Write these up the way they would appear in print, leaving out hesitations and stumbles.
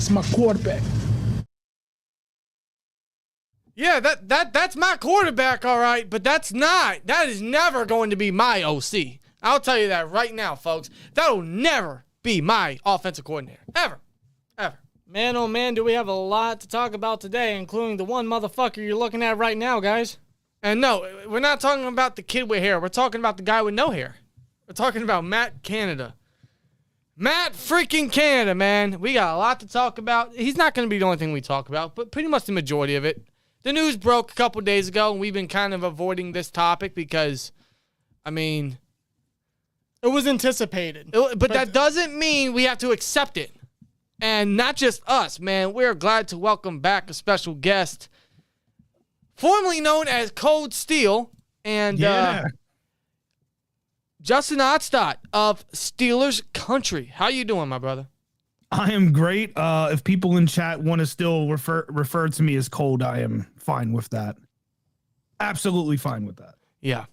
It's my quarterback. Yeah, that's my quarterback, all right, but that is never going to be my OC. I'll tell you that right now, folks. That'll never be my offensive coordinator. Ever. Man, oh man, do we have a lot to talk about today, including the one motherfucker you're looking at right now, guys. And no, we're not talking about the kid with hair. We're talking about the guy with no hair. We're talking about Matt Canada. Matt freaking Canada, man. We got a lot to talk about. He's not going to be the only thing we talk about, but pretty much the majority of it. The news broke a couple days ago, and we've been kind of avoiding this topic because, I mean, it was anticipated. But that doesn't mean we have to accept it. And not just us, man. We're glad to welcome back a special guest, formerly known as Cold Steel, and Justin Ottstadt of Steelers Country. How you doing, my brother? I am great. If people in chat want to still refer to me as Cold, I am fine with that. Absolutely fine with that. Yeah.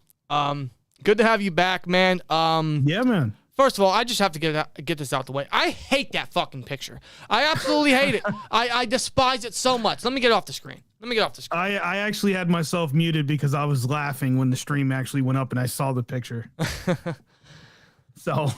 Good to have you back, man. Yeah, man. First of all, I just have to get this out the way. I hate that fucking picture. I absolutely hate it. I despise it so much. Let me get off the screen. I actually had myself muted because I was laughing when the stream actually went up and I saw the picture. So.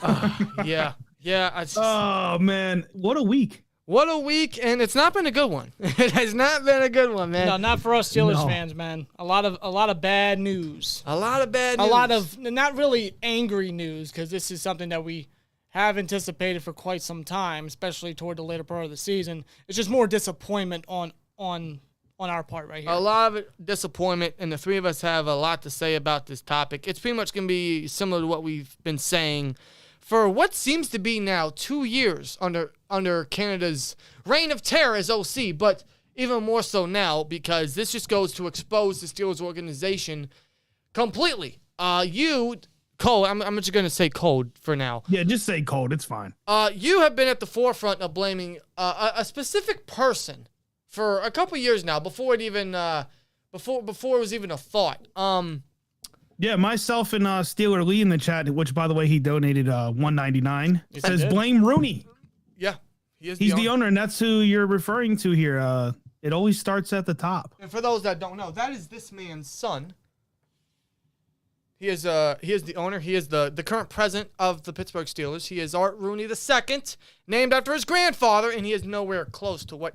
Yeah. Yeah. Oh, man. What a week. What a week, and it's not been a good one. It has not been a good one, man. No, not for us Steelers fans, man. A lot of bad news. A lot of bad news. A lot of not really angry news, because this is something that we have anticipated for quite some time, especially toward the later part of the season. It's just more disappointment on our part right here. A lot of disappointment, and the three of us have a lot to say about this topic. It's pretty much going to be similar to what we've been saying for what seems to be now 2 years under Canada's reign of terror as OC, but even more so now because this just goes to expose the Steelers organization completely. Cole, I'm just going to say Cold for now. Yeah, just say Cold. It's fine. You have been at the forefront of blaming a specific person for a couple years now, before it even before it was even a thought. Yeah, myself and Steeler Lee in the chat, which, by the way, he donated $1.99. It says, blame Rooney. Yeah. He's the owner, and that's who you're referring to here. It always starts at the top. And for those that don't know, that is this man's son. He is the owner. He is the current president of the Pittsburgh Steelers. He is Art Rooney II, named after his grandfather, and he is nowhere close to what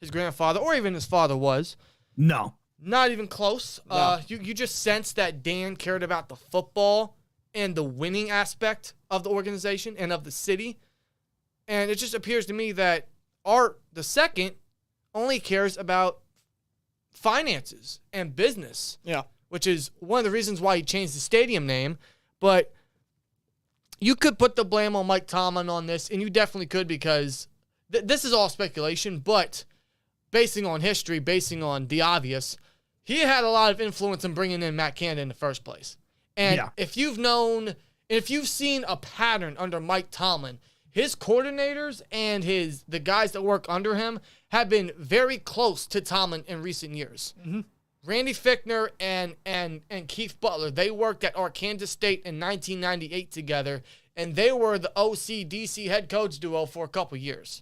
his grandfather or even his father was. No. Not even close. No. You just sense that Dan cared about the football and the winning aspect of the organization and of the city. And it just appears to me that Art II only cares about finances and business. Yeah. Which is one of the reasons why he changed the stadium name. But you could put the blame on Mike Tomlin on this, and you definitely could, because this is all speculation, but basing on history, basing on the obvious, he had a lot of influence in bringing in Matt Canada in the first place. And if you've seen a pattern under Mike Tomlin, his coordinators and the guys that work under him have been very close to Tomlin in recent years. Mm-hmm. Randy Fichtner and Keith Butler, they worked at Arkansas State in 1998 together, and they were the OC-DC head coach duo for a couple years.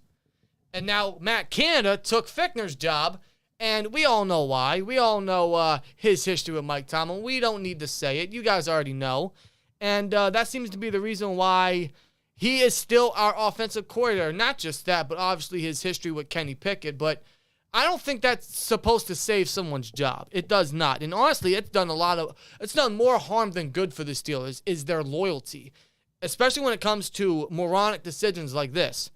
And now Matt Canada took Fichtner's job, and we all know why. We all know his history with Mike Tomlin. We don't need to say it. You guys already know. And that seems to be the reason why he is still our offensive coordinator. Not just that, but obviously his history with Kenny Pickett. But I don't think that's supposed to save someone's job. It does not. And honestly, it's done more harm than good for the Steelers, is their loyalty, especially when it comes to moronic decisions like this.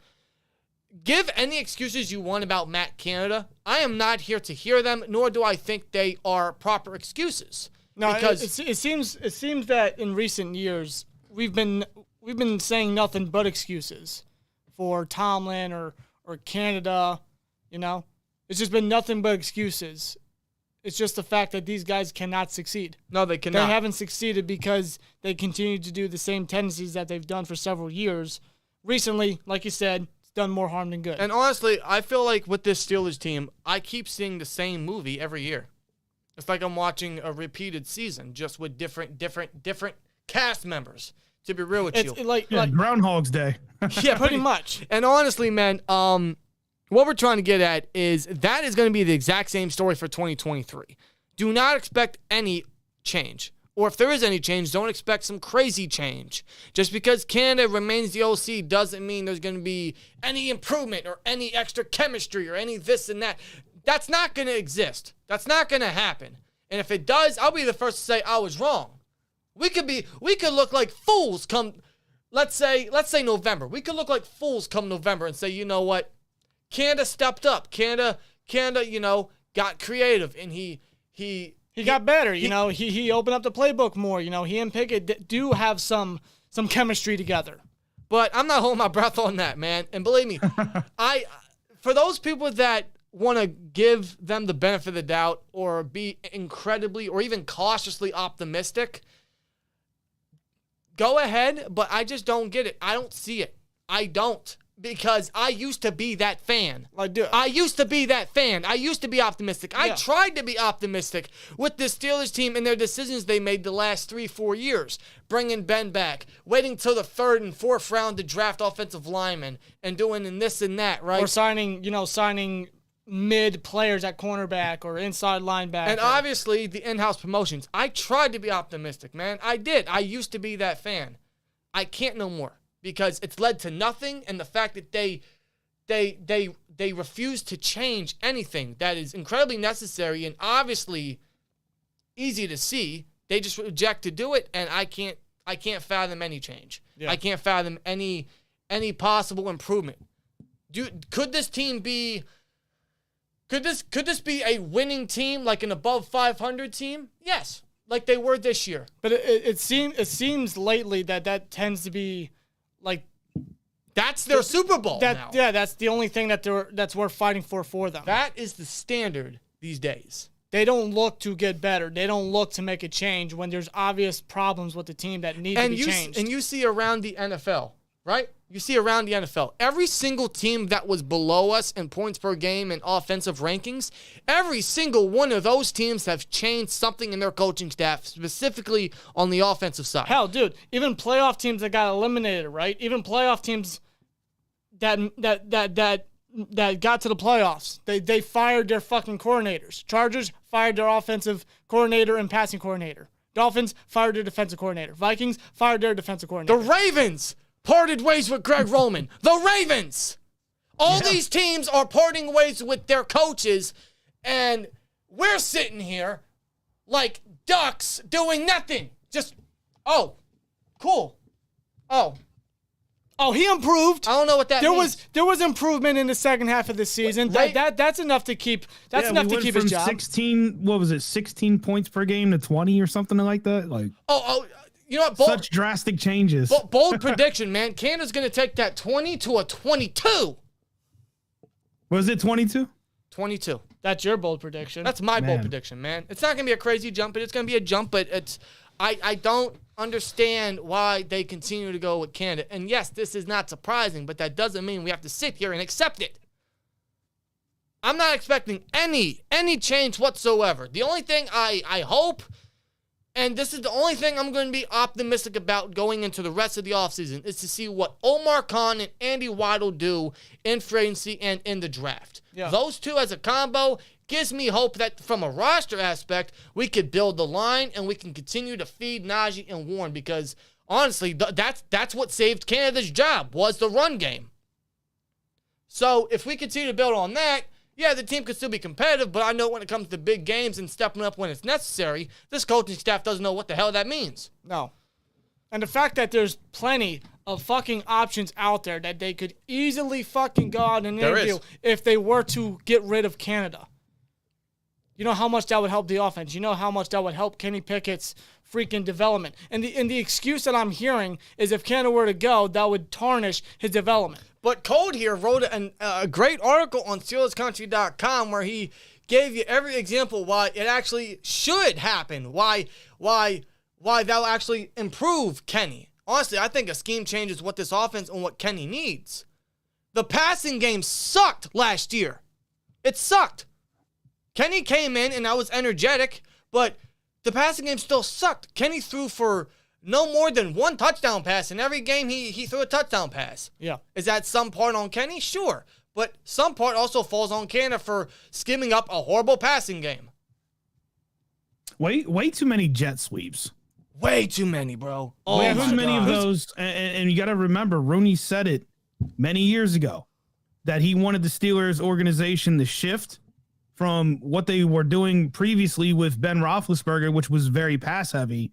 Give any excuses you want about Matt Canada. I am not here to hear them, nor do I think they are proper excuses. No, because it seems that in recent years we've been saying nothing but excuses for Tomlin or Canada. You know, it's just been nothing but excuses. It's just the fact that these guys cannot succeed. No, they cannot. They haven't succeeded because they continue to do the same tendencies that they've done for several years. Recently, like you said, done more harm than good. And honestly, I feel like with this Steelers team, I keep seeing the same movie every year. It's like I'm watching a repeated season, just with different cast members. To be real with you, like Groundhog's Day. yeah, pretty much. And honestly, man, what we're trying to get at is that is going to be the exact same story for 2023. Do not expect any change. Or if there is any change, don't expect some crazy change. Just because Canada remains the OC doesn't mean there's going to be any improvement or any extra chemistry or any this and that. That's not going to exist. That's not going to happen. And if it does, I'll be the first to say I was wrong. We could look like fools come, let's say November. We could look like fools come November and say, you know what? Canada stepped up. Canada, got creative, and he got better. He opened up the playbook more. He and Pickett do have some chemistry together. But I'm not holding my breath on that, man. And believe me, for those people that want to give them the benefit of the doubt or be incredibly or even cautiously optimistic, go ahead, but I just don't get it. I don't see it. I don't. Because I used to be that fan. I used to be that fan. I used to be optimistic. I tried to be optimistic with the Steelers team and their decisions they made the last 3-4 years. Bringing Ben back, waiting till the 3rd and 4th round to draft offensive linemen and doing this and that, right? Or signing mid players at cornerback or inside linebacker. And obviously the in-house promotions. I tried to be optimistic, man. I did. I used to be that fan. I can't no more. Because it's led to nothing, and the fact that they refuse to change anything that is incredibly necessary and obviously easy to see, they just reject to do it, and I can't fathom any change. Yeah. I can't fathom any possible improvement. Could this team be? Could this be a winning team, like an above 500 team? Yes, like they were this year. But it seems lately that tends to be. Like that's their Super Bowl now. Yeah, that's the only thing that's worth fighting for them. That is the standard these days. They don't look to get better. They don't look to make a change when there's obvious problems with the team that need to be changed. And you see around the NFL, right? You see around the NFL, every single team that was below us in points per game and offensive rankings, every single one of those teams have changed something in their coaching staff, specifically on the offensive side. Hell, dude, even playoff teams that got eliminated, right? Even playoff teams that got to the playoffs, they fired their fucking coordinators. Chargers fired their offensive coordinator and passing coordinator. Dolphins fired their defensive coordinator. Vikings fired their defensive coordinator. The Ravens parted ways with Greg Roman. The Ravens. All these teams are parting ways with their coaches, and we're sitting here like ducks doing nothing. Just, oh, cool. Oh, he improved. I don't know what that means. There was improvement in the second half of the season. That's enough to keep. That's enough to keep his job. 16 points per game to 20 or something like that. Like you know what? Such drastic changes. Bold prediction, man. Canada's going to take that 20 to a 22. Was it 22? 22. That's your bold prediction. That's my bold prediction, man. It's not going to be a crazy jump, but it's going to be a jump. But I don't understand why they continue to go with Canada. And yes, this is not surprising, but that doesn't mean we have to sit here and accept it. I'm not expecting any change whatsoever. The only thing I hope, and this is the only thing I'm going to be optimistic about going into the rest of the offseason, is to see what Omar Khan and Andy Weidl do in free agency and in the draft. Yeah. Those two as a combo gives me hope that from a roster aspect, we could build the line and we can continue to feed Najee and Warren, because honestly, that's what saved Canada's job, was the run game. So if we continue to build on that, yeah, the team could still be competitive, but I know when it comes to big games and stepping up when it's necessary, this coaching staff doesn't know what the hell that means. No. And the fact that there's plenty of fucking options out there that they could easily fucking go out and interview if they were to get rid of Canada. You know how much that would help the offense. You know how much that would help Kenny Pickett's freaking development. And the excuse that I'm hearing is if Canada were to go, that would tarnish his development. But Code here wrote a great article on SteelersCountry.com where he gave you every example why it actually should happen, why that'll actually improve Kenny. Honestly, I think a scheme change is what this offense and what Kenny needs. The passing game sucked last year. It sucked. Kenny came in and I was energetic, but the passing game still sucked. Kenny threw for no more than one touchdown pass. In every game, he threw a touchdown pass. Yeah. Is that some part on Kenny? Sure. but some part also falls on Canada for skimming up a horrible passing game. Way too many jet sweeps. Way too many, bro. Oh, Way my too many God. of those. And you got to remember, Rooney said it many years ago that he wanted the Steelers organization to shift from what they were doing previously with Ben Roethlisberger, which was very pass heavy.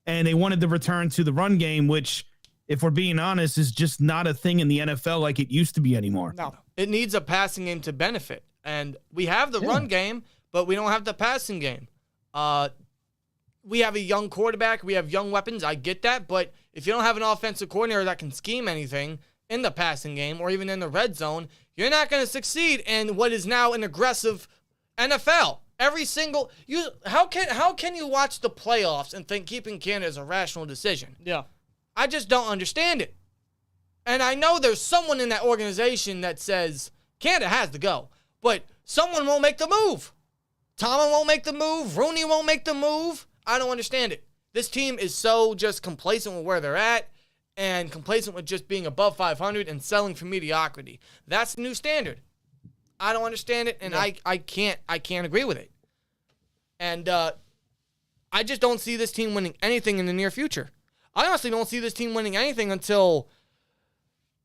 And they wanted to return to the run game, which, if we're being honest, is just not a thing in the NFL like it used to be anymore. No. It needs a passing game to benefit. And we have the run game, but we don't have the passing game. We have a young quarterback. We have young weapons. I get that. But if you don't have an offensive coordinator that can scheme anything in the passing game or even in the red zone, you're not going to succeed in what is now an aggressive NFL. How can you watch the playoffs and think keeping Canada is a rational decision? Yeah. I just don't understand it. And I know there's someone in that organization that says Canada has to go, but someone won't make the move. Tomlin won't make the move. Rooney won't make the move. I don't understand it. This team is so just complacent with where they're at and complacent with just being above 500 and selling for mediocrity. That's the new standard. I don't understand it, and I can't agree with it. And I just don't see this team winning anything in the near future. I honestly don't see this team winning anything until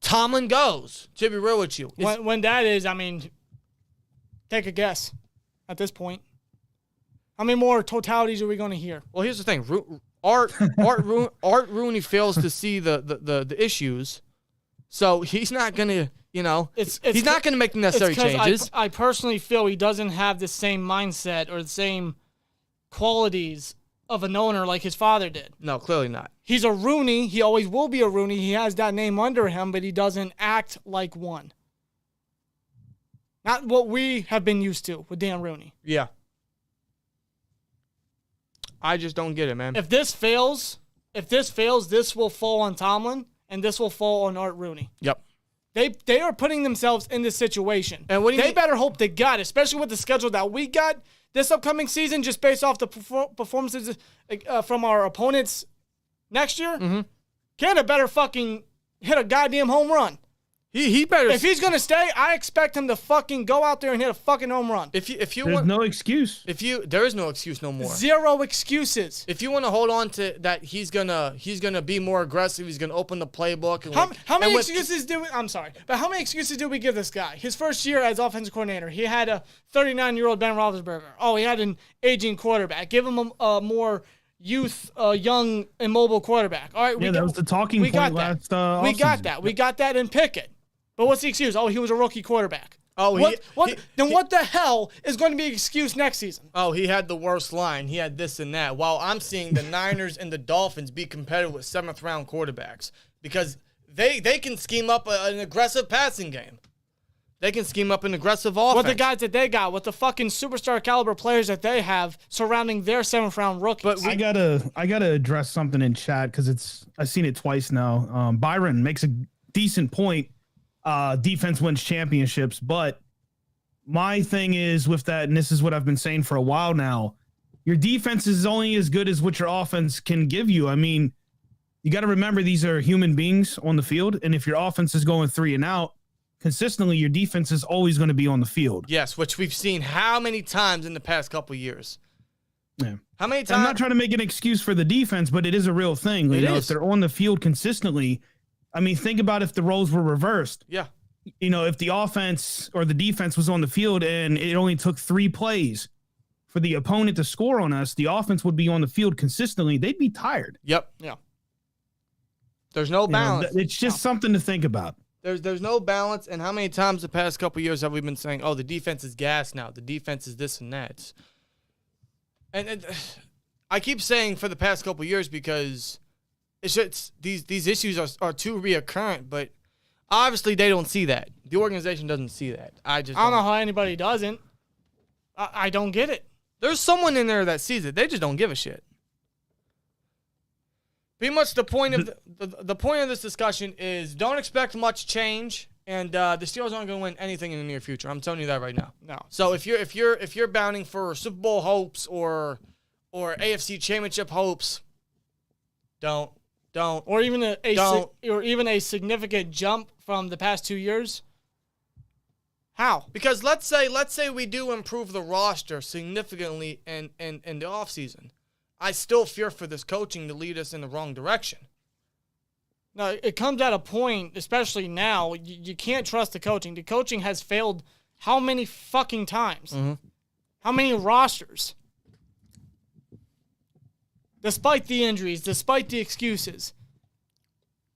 Tomlin goes, to be real with you. When that is, I mean, take a guess at this point. How many more totalities are we going to hear? Well, here's the thing. Art Rooney fails to see the issues, so he's not going to, he's not going to make the necessary changes. I personally feel he doesn't have the same mindset or the same qualities of an owner like his father did. No, clearly not. He's a Rooney. He always will be a Rooney. He has that name under him, but he doesn't act like one. Not what we have been used to with Dan Rooney. Yeah. I just don't get it, man. If this fails, this will fall on Tomlin, and this will fall on Art Rooney. Yep. They are putting themselves in this situation. And what do you they mean? better hope to God, especially with the schedule that we got this upcoming season, just based off the performances from our opponents next year. Mm-hmm. Canada better fucking hit a goddamn home run. He better. If he's gonna stay, I expect him to fucking go out there and hit a fucking home run. If you There's want, no excuse. there is no excuse no more. Zero excuses. If you want to hold on to that, he's gonna be more aggressive. He's gonna open the playbook. And How many excuses do we? I'm sorry, but how many excuses do we give this guy? His first year as offensive coordinator, he had a 39-year-old Ben Roethlisberger. Oh, he had an aging quarterback. Give him a more young, immobile quarterback. All right, That was the talking point last offseason. We got that. We got that in Pickett. But what's the excuse? Oh, he was a rookie quarterback. Oh, what the hell is going to be an excuse next season? Oh, he had the worst line. He had this and that. While I'm seeing the Niners and the Dolphins be competitive with 7th-round quarterbacks because they can scheme up an aggressive passing game. They can scheme up an aggressive offense. With the guys that they got, with the fucking superstar caliber players that they have surrounding their 7th-round rookies. But I gotta address something in chat because I've seen it twice now. Byron makes a decent point. Defense wins championships, but my thing is with that, and this is what I've been saying for a while now, your defense is only as good as what your offense can give you. I mean, you got to remember these are human beings on the field, and if your offense is going 3 and out consistently, your defense is always going to be on the field. Yes, which we've seen how many times in the past couple of years. Yeah. How many times? I'm not trying to make an excuse for the defense, but it is a real thing. If they're on the field consistently, I mean, think about if the roles were reversed. Yeah. If the offense or the defense was on the field and it only took 3 plays for the opponent to score on us, the offense would be on the field consistently. They'd be tired. Yep. Yeah. There's no balance. It's just something to think about. There's no balance. And how many times the past couple of years have we been saying, oh, the defense is gas now. The defense is this and that. And I keep saying for the past couple of years because it's just these issues are too reoccurrent, but obviously they don't see that. The organization doesn't see that. I don't know how anybody doesn't. I don't get it. There's someone in there that sees it. They just don't give a shit. Pretty much the point of the point of this discussion is don't expect much change, and the Steelers aren't going to win anything in the near future. I'm telling you that right now. No. So if you're bounding for Super Bowl hopes or AFC Championship hopes, don't. Or even a significant jump from the past 2 years. How? Because let's say we do improve the roster significantly in the offseason. I still fear for this coaching to lead us in the wrong direction. No, it comes at a point, especially now, you can't trust the coaching. The coaching has failed how many fucking times? Mm-hmm. How many rosters? Despite the injuries, despite the excuses,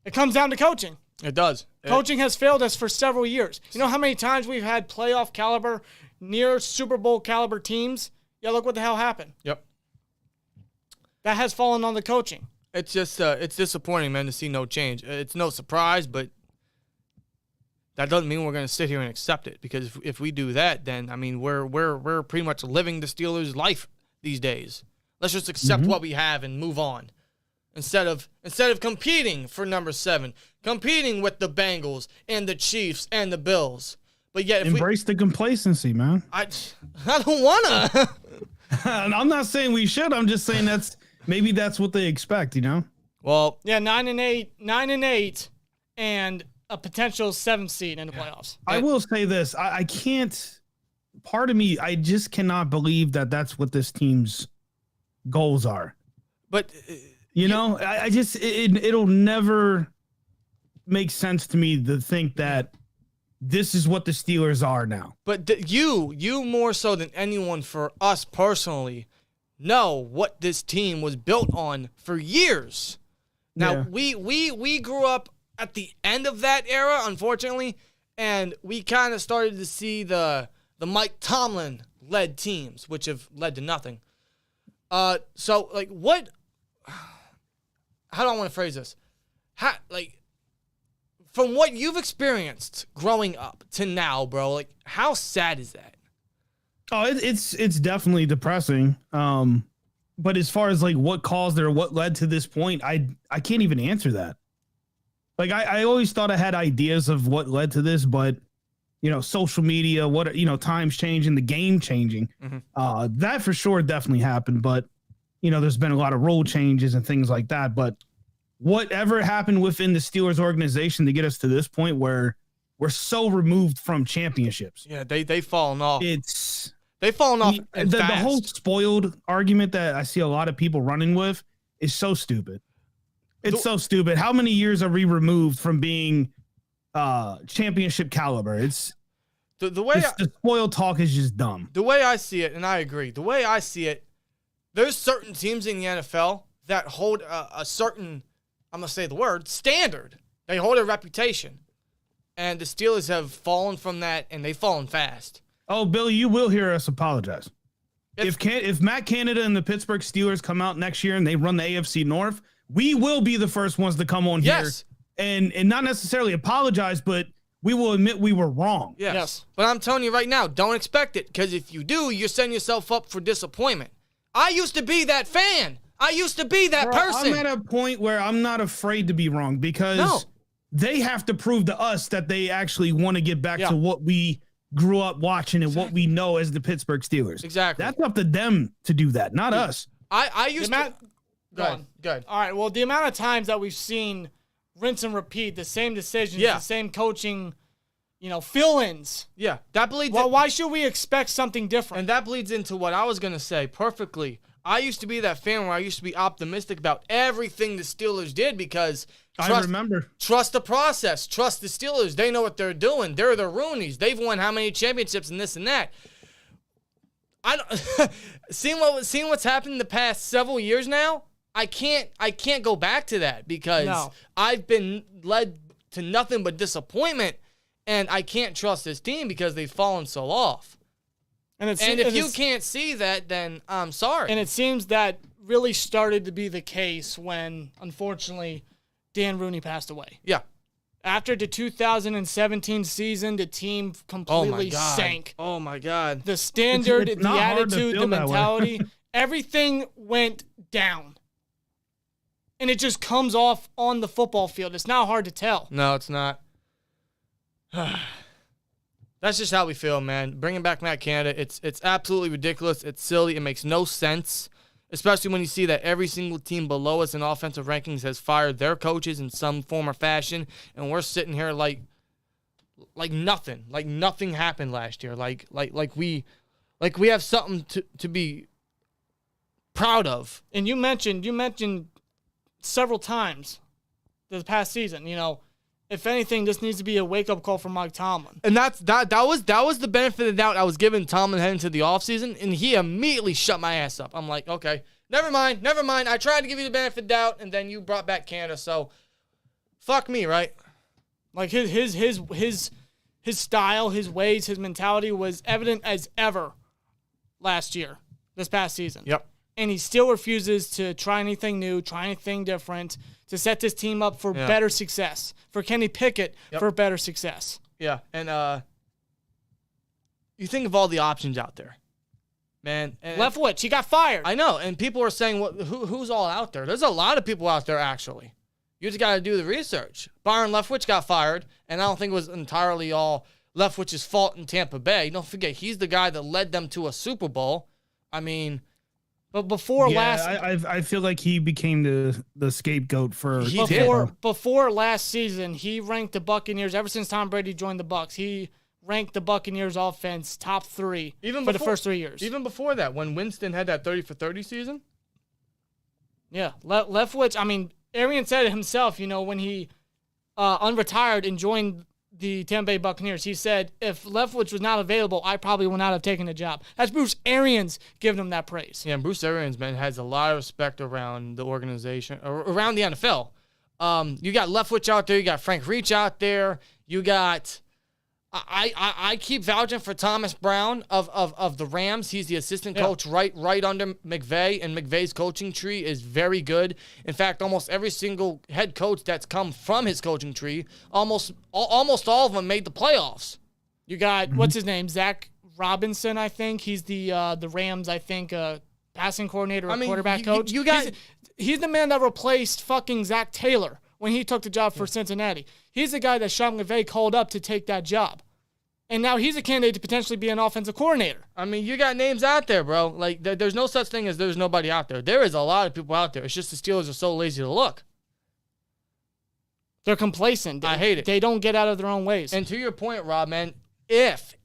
it comes down to coaching. It does. Coaching has failed us for several years. You know how many times we've had playoff caliber, near Super Bowl caliber teams? Yeah, look what the hell happened. Yep. That has fallen on the coaching. It's just it's disappointing, man, to see no change. It's no surprise, but that doesn't mean we're going to sit here and accept it. Because if we do that, then I mean we're pretty much living the Steelers' life these days. Let's just accept what we have and move on. Instead of competing for number 7, competing with the Bengals and the Chiefs and the Bills. But yet, if embrace the complacency, man. I don't wanna. And I'm not saying we should. I'm just saying maybe that's what they expect, you know? Well, yeah, 9-8, and a potential 7th seed in the playoffs. I will say this: I can't. Part of me, I just cannot believe that that's what this team's goals are. But you know, I just it'll never make sense to me to think that this is what the Steelers are now. But you more so than anyone, for us personally, know what this team was built on for years. Now, we grew up at the end of that era, unfortunately, and we kind of started to see the Mike Tomlin led teams, which have led to nothing. So like what? How do I want to phrase this? From what you've experienced growing up to now, bro, like how sad is that? Oh, it's definitely depressing. But as far as like what caused it or what led to this point, I can't even answer that. Like I always thought I had ideas of what led to this, but you know, social media, times changing, the game changing, that for sure definitely happened. But you know, there's been a lot of rule changes and things like that. But whatever happened within the Steelers organization to get us to this point where we're so removed from championships. Yeah, they've fallen off. They've fallen off. The whole spoiled argument that I see a lot of people running with is so stupid. It's so stupid. How many years are we removed from being championship caliber? It's the spoiled talk is just dumb. The way I see it, and I agree, the way I see it, there's certain teams in the NFL that hold a certain, I'm going to say the word, standard. They hold a reputation. And the Steelers have fallen from that, and they've fallen fast. Oh, Billy, you will hear us apologize. If Matt Canada and the Pittsburgh Steelers come out next year and they run the AFC North, we will be the first ones to come on here and not necessarily apologize, but we will admit we were wrong. Yes. But I'm telling you right now, don't expect it, because if you do, you're setting yourself up for disappointment. I used to be that fan. I used to be that person. I'm at a point where I'm not afraid to be wrong because they have to prove to us that they actually want to get back to what we grew up watching and what we know as the Pittsburgh Steelers. Exactly. That's up to them to do that, not us. I used to... Go ahead. All right, well, the amount of times that we've seen rinse and repeat the same decisions, the same coaching, fill-ins. Yeah, that bleeds... Well, why should we expect something different? And that bleeds into what I was going to say perfectly. I used to be that fan where I used to be optimistic about everything the Steelers did because... I remember. Trust the process. Trust the Steelers. They know what they're doing. They're the Rooneys. They've won how many championships and this and that. I don't... seeing what's happened in the past several years now, I can't go back to that because I've been led to nothing but disappointment, and I can't trust this team because they've fallen so off. And if you can't see that, then I'm sorry. And it seems that really started to be the case when, unfortunately, Dan Rooney passed away. Yeah. After the 2017 season, the team completely sank. Oh, my God. The standard, the attitude, the mentality, everything went down. And it just comes off on the football field. It's not hard to tell. No, it's not. That's just how we feel, man. Bringing back Matt Canada, it's absolutely ridiculous. It's silly. It makes no sense, especially when you see that every single team below us in offensive rankings has fired their coaches in some form or fashion, and we're sitting here like like nothing happened last year. Like we have something to be proud of. And you mentioned several times this past season, if anything, this needs to be a wake-up call for Mike Tomlin. And that was the benefit of the doubt I was giving Tomlin heading into the offseason, and he immediately shut my ass up. I'm like, okay, never mind. I tried to give you the benefit of the doubt, and then you brought back Canada, so fuck me, right? Like his style, his ways, his mentality was evident as ever this past season. Yep. And he still refuses to try anything new, try anything different, to set this team up for better success, for Kenny Pickett for better success. Yeah, and you think of all the options out there, man. Leftwich, he got fired. I know, and people are saying, who's all out there? There's a lot of people out there, actually. You just got to do the research. Byron Leftwich got fired, and I don't think it was entirely all Leftwich's fault in Tampa Bay. Don't forget, he's the guy that led them to a Super Bowl. I mean... But before I feel like he became the scapegoat for before last season. He ranked the Buccaneers ever since Tom Brady joined the Bucs. He ranked the Buccaneers offense top 3 the first 3 years. Even before that, when Winston had that 30 for 30 season. Yeah, Leftwich. I mean, Arian said it himself. When he unretired and joined the Tampa Bay Buccaneers, he said, if Leftwich was not available, I probably would not have taken the job. That's Bruce Arians giving him that praise. Yeah, and Bruce Arians, man, has a lot of respect around the organization, or around the NFL. You got Leftwich out there. You got Frank Reich out there. You got... I keep vouching for Thomas Brown of the Rams. He's the assistant coach right under McVay, and McVay's coaching tree is very good. In fact, almost every single head coach that's come from his coaching tree, almost all of them made the playoffs. You got what's his name, Zach Robinson, I think. He's the Rams, I think, passing coordinator or quarterback coach. He's the man that replaced fucking Zach Taylor when he took the job for Cincinnati. He's the guy that Sean McVay called up to take that job. And now he's a candidate to potentially be an offensive coordinator. I mean, you got names out there, bro. Like, there's no such thing as there's nobody out there. There is a lot of people out there. It's just the Steelers are so lazy to look. They're complacent. I hate it. They don't get out of their own ways. And to your point, Rob, man, if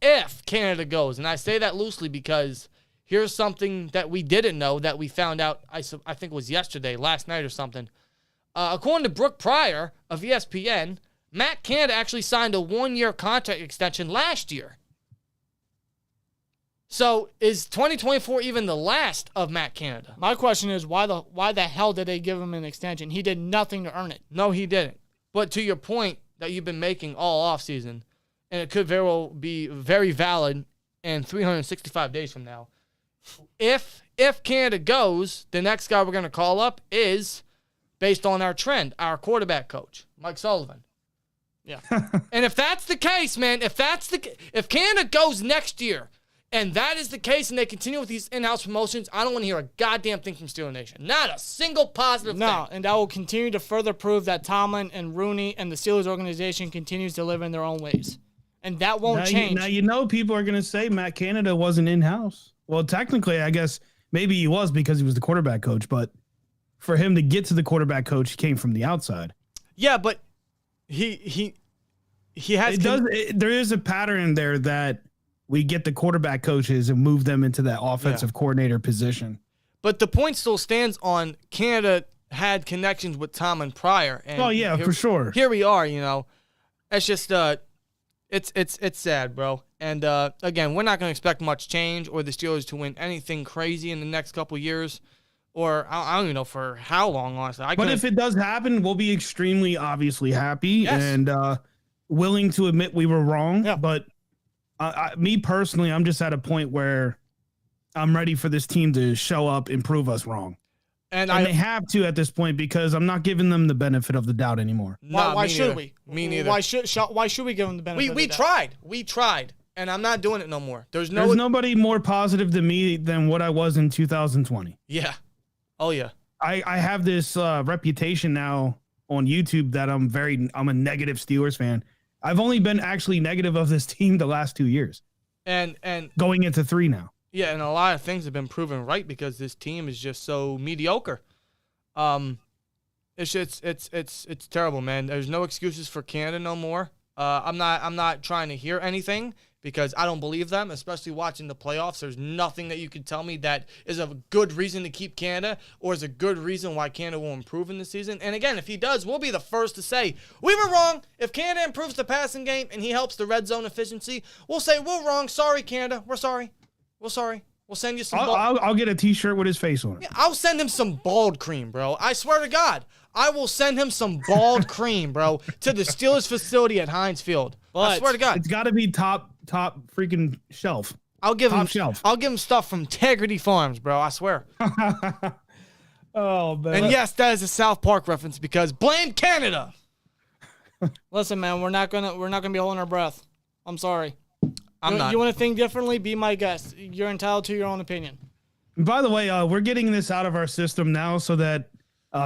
Canada goes, and I say that loosely because here's something that we didn't know that we found out, I think it was last night or something. According to Brooke Pryor of ESPN, Matt Canada actually signed a 1-year contract extension last year. So is 2024 even the last of Matt Canada? My question is, why the hell did they give him an extension? He did nothing to earn it. No, he didn't. But to your point that you've been making all offseason, and it could very well be very valid in 365 days from now, if Canada goes, the next guy we're going to call up is, based on our trend, our quarterback coach, Mike Sullivan. Yeah. And if that's the case, man, if Canada goes next year, and that is the case, and they continue with these in-house promotions, I don't want to hear a goddamn thing from Steelers Nation. Not a single positive thing. No, and that will continue to further prove that Tomlin and Rooney and the Steelers organization continues to live in their own ways. And that won't change. Now, people are going to say Matt Canada wasn't in-house. Well, technically, I guess maybe he was because he was the quarterback coach, but for him to get to the quarterback coach, he came from the outside. Yeah, but he has... There is a pattern there that we get the quarterback coaches and move them into that offensive coordinator position. But the point still stands on Canada had connections with Tomlin prior. And for sure. Here we are, It's just, it's sad, bro. And, again, we're not going to expect much change or the Steelers to win anything crazy in the next couple years. Or I don't even know for how long, honestly. But if it does happen, we'll be extremely obviously happy and willing to admit we were wrong. Yeah. But me personally, I'm just at a point where I'm ready for this team to show up and prove us wrong. And they have to at this point because I'm not giving them the benefit of the doubt anymore. Why should we? Me neither. Why should we give them the benefit of the doubt? We tried. And I'm not doing it no more. There's nobody more positive than me than what I was in 2020. Yeah. Oh, yeah. I have this reputation now on YouTube that I'm a negative Steelers fan. I've only been actually negative of this team the last 2 years. And going into 3 now. Yeah, and a lot of things have been proven right because this team is just so mediocre. It's terrible, man. There's no excuses for Canada no more. I'm not trying to hear anything because I don't believe them, especially watching the playoffs. There's nothing that you can tell me that is a good reason to keep Canada or is a good reason why Canada will improve in the season. And again, if he does, we'll be the first to say, we were wrong. If Canada improves the passing game and he helps the red zone efficiency, we'll say, we're wrong. Sorry, Canada. We're sorry. We're sorry. We'll send you some I'll get a T-shirt with his face on it. Yeah, I'll send him some bald cream, bro. I swear to God. I will send him some bald cream, bro, to the Steelers facility at Heinz Field. I swear to God. It's got to be top freaking shelf. I'll give him shelf. I'll give him stuff from Integrity Farms, bro. I swear. Oh, man. And yes, that is a South Park reference because blame Canada. Listen, man, we're not gonna be holding our breath. I'm sorry. I'm not. You want to think differently? Be my guest. You're entitled to your own opinion. And by the way, we're getting this out of our system now so that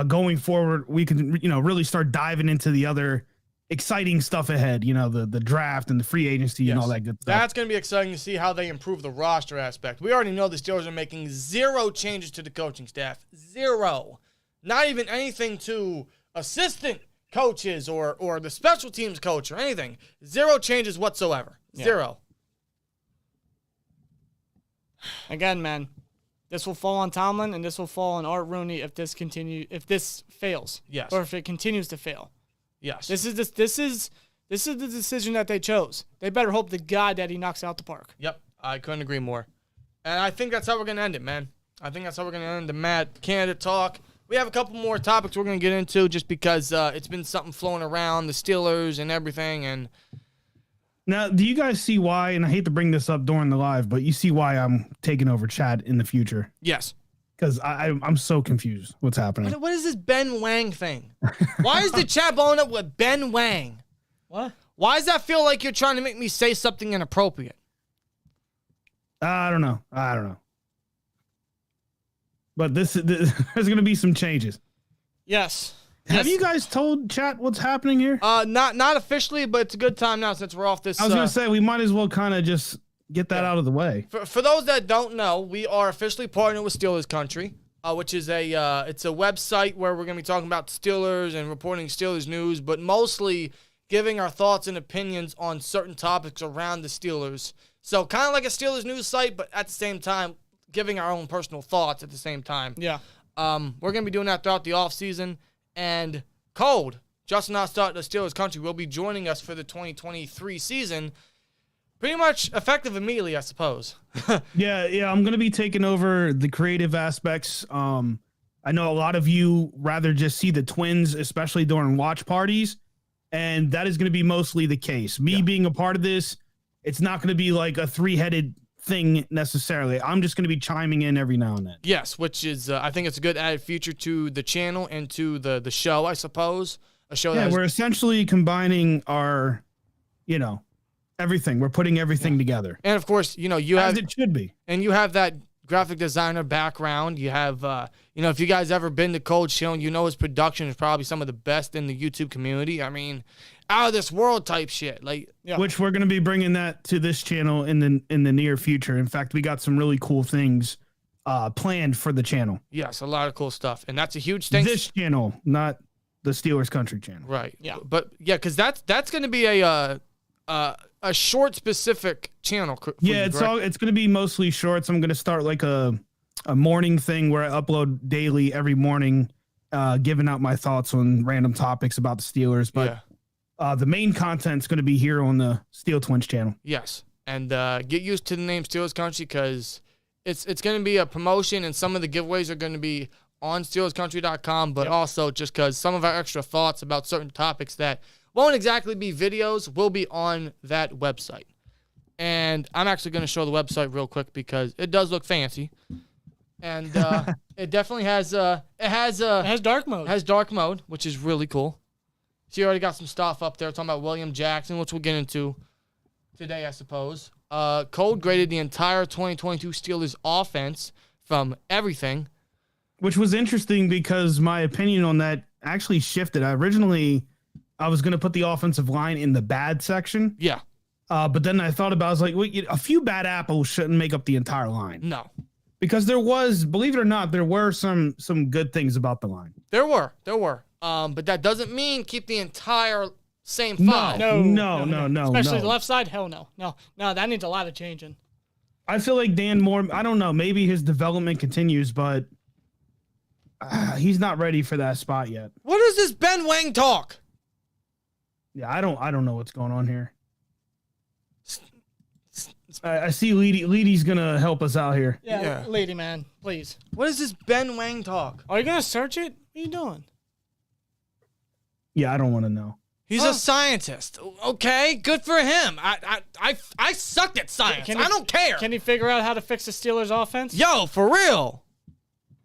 going forward, we can, really start diving into the other exciting stuff ahead. The draft and the free agency and all that good stuff. That's going to be exciting to see how they improve the roster aspect. We already know the Steelers are making 0 changes to the coaching staff. 0. Not even anything to assistant coaches or the special teams coach or anything. 0 changes whatsoever. Yeah. 0. Again, man, this will fall on Tomlin and this will fall on Art Rooney if this fails. Yes. Or if it continues to fail. Yes. This is the decision that they chose. They better hope to God that he knocks it out the park. Yep. I couldn't agree more. And I think that's how we're going to end it, man. I think that's how we're going to end the Matt Canada talk. We have a couple more topics we're going to get into just because it's been something flowing around, the Steelers and everything. And now, do you guys see why, and I hate to bring this up during the live, but you see why I'm taking over chat in the future? yes. Because I'm so confused what's happening. What is this Ben Wang thing? Why is the chat blowing up with Ben Wang? What? Why does that feel like you're trying to make me say something inappropriate? I don't know. But there's going to be some changes. Yes. Have you guys told chat what's happening here? Not officially, but it's a good time now since we're off this. I was going to say, we might as well kind of just get that out of the way. For those that don't know, we are officially partnered with Steelers Country, which is it's a website where we're going to be talking about Steelers and reporting Steelers news, but mostly giving our thoughts and opinions on certain topics around the Steelers. So kind of like a Steelers news site, but at the same time, giving our own personal thoughts at the same time. Yeah. We're going to be doing that throughout the offseason. And Cold, Justin Ostart, the Steelers Country, will be joining us for the 2023 season. Pretty much effective immediately, I suppose. Yeah, I'm going to be taking over the creative aspects. I know a lot of you rather just see the Twins, especially during watch parties, and that is going to be mostly the case. Me being a part of this, it's not going to be like a three-headed thing necessarily. I'm just going to be chiming in every now and then. Yes, which is, I think it's a good added feature to the channel and to the show, I suppose. A show that we're essentially combining our, everything. We're putting everything together. And of course, you As have it should be. And you have that graphic designer background. You have, if you guys ever been to Cold's channel, his production is probably some of the best in the YouTube community. I mean, out of this world type shit. Which we're going to be bringing that to this channel in the near future. In fact, we got some really cool things planned for the channel. Yes, a lot of cool stuff. And that's a huge thing. This channel, not the Steelers Country channel. Right. Yeah. But yeah, because that's going to be a short specific channel. It's going to be mostly shorts. I'm going to start like a morning thing where I upload daily every morning, giving out my thoughts on random topics about the Steelers. But the main content's going to be here on the SteelTwins channel. Yes. And get used to the name Steelers Country because it's going to be a promotion and some of the giveaways are going to be on SteelersCountry.com, but also just because some of our extra thoughts about certain topics that won't exactly be videos will be on that website. And I'm actually going to show the website real quick because it does look fancy. And it definitely has dark mode. It has dark mode, which is really cool. So you already got some stuff up there talking about William Jackson, which we'll get into today, I suppose. Cold graded the entire 2022 Steelers offense from everything. Which was interesting because my opinion on that actually shifted. I was going to put the offensive line in the bad section. Yeah. But then I thought about it. I was like, wait, a few bad apples shouldn't make up the entire line. No. Because there was, believe it or not, there were some good things about the line. There were. But that doesn't mean keep the entire Same five. No. Especially the left side. Hell no. No, that needs a lot of changing. I feel like Dan Moore, I don't know, maybe his development continues, but he's not ready for that spot yet. What is this Ben Wang talk? Yeah, I don't know what's going on here. I see Leedy's gonna help us out here. Yeah, lady man, please. What is this Ben Wang talk? Are you gonna search it? What are you doing? Yeah, I don't want to know. He's a scientist. Okay, good for him. I suck at science. I don't care. Can he figure out how to fix the Steelers offense? Yo, for real.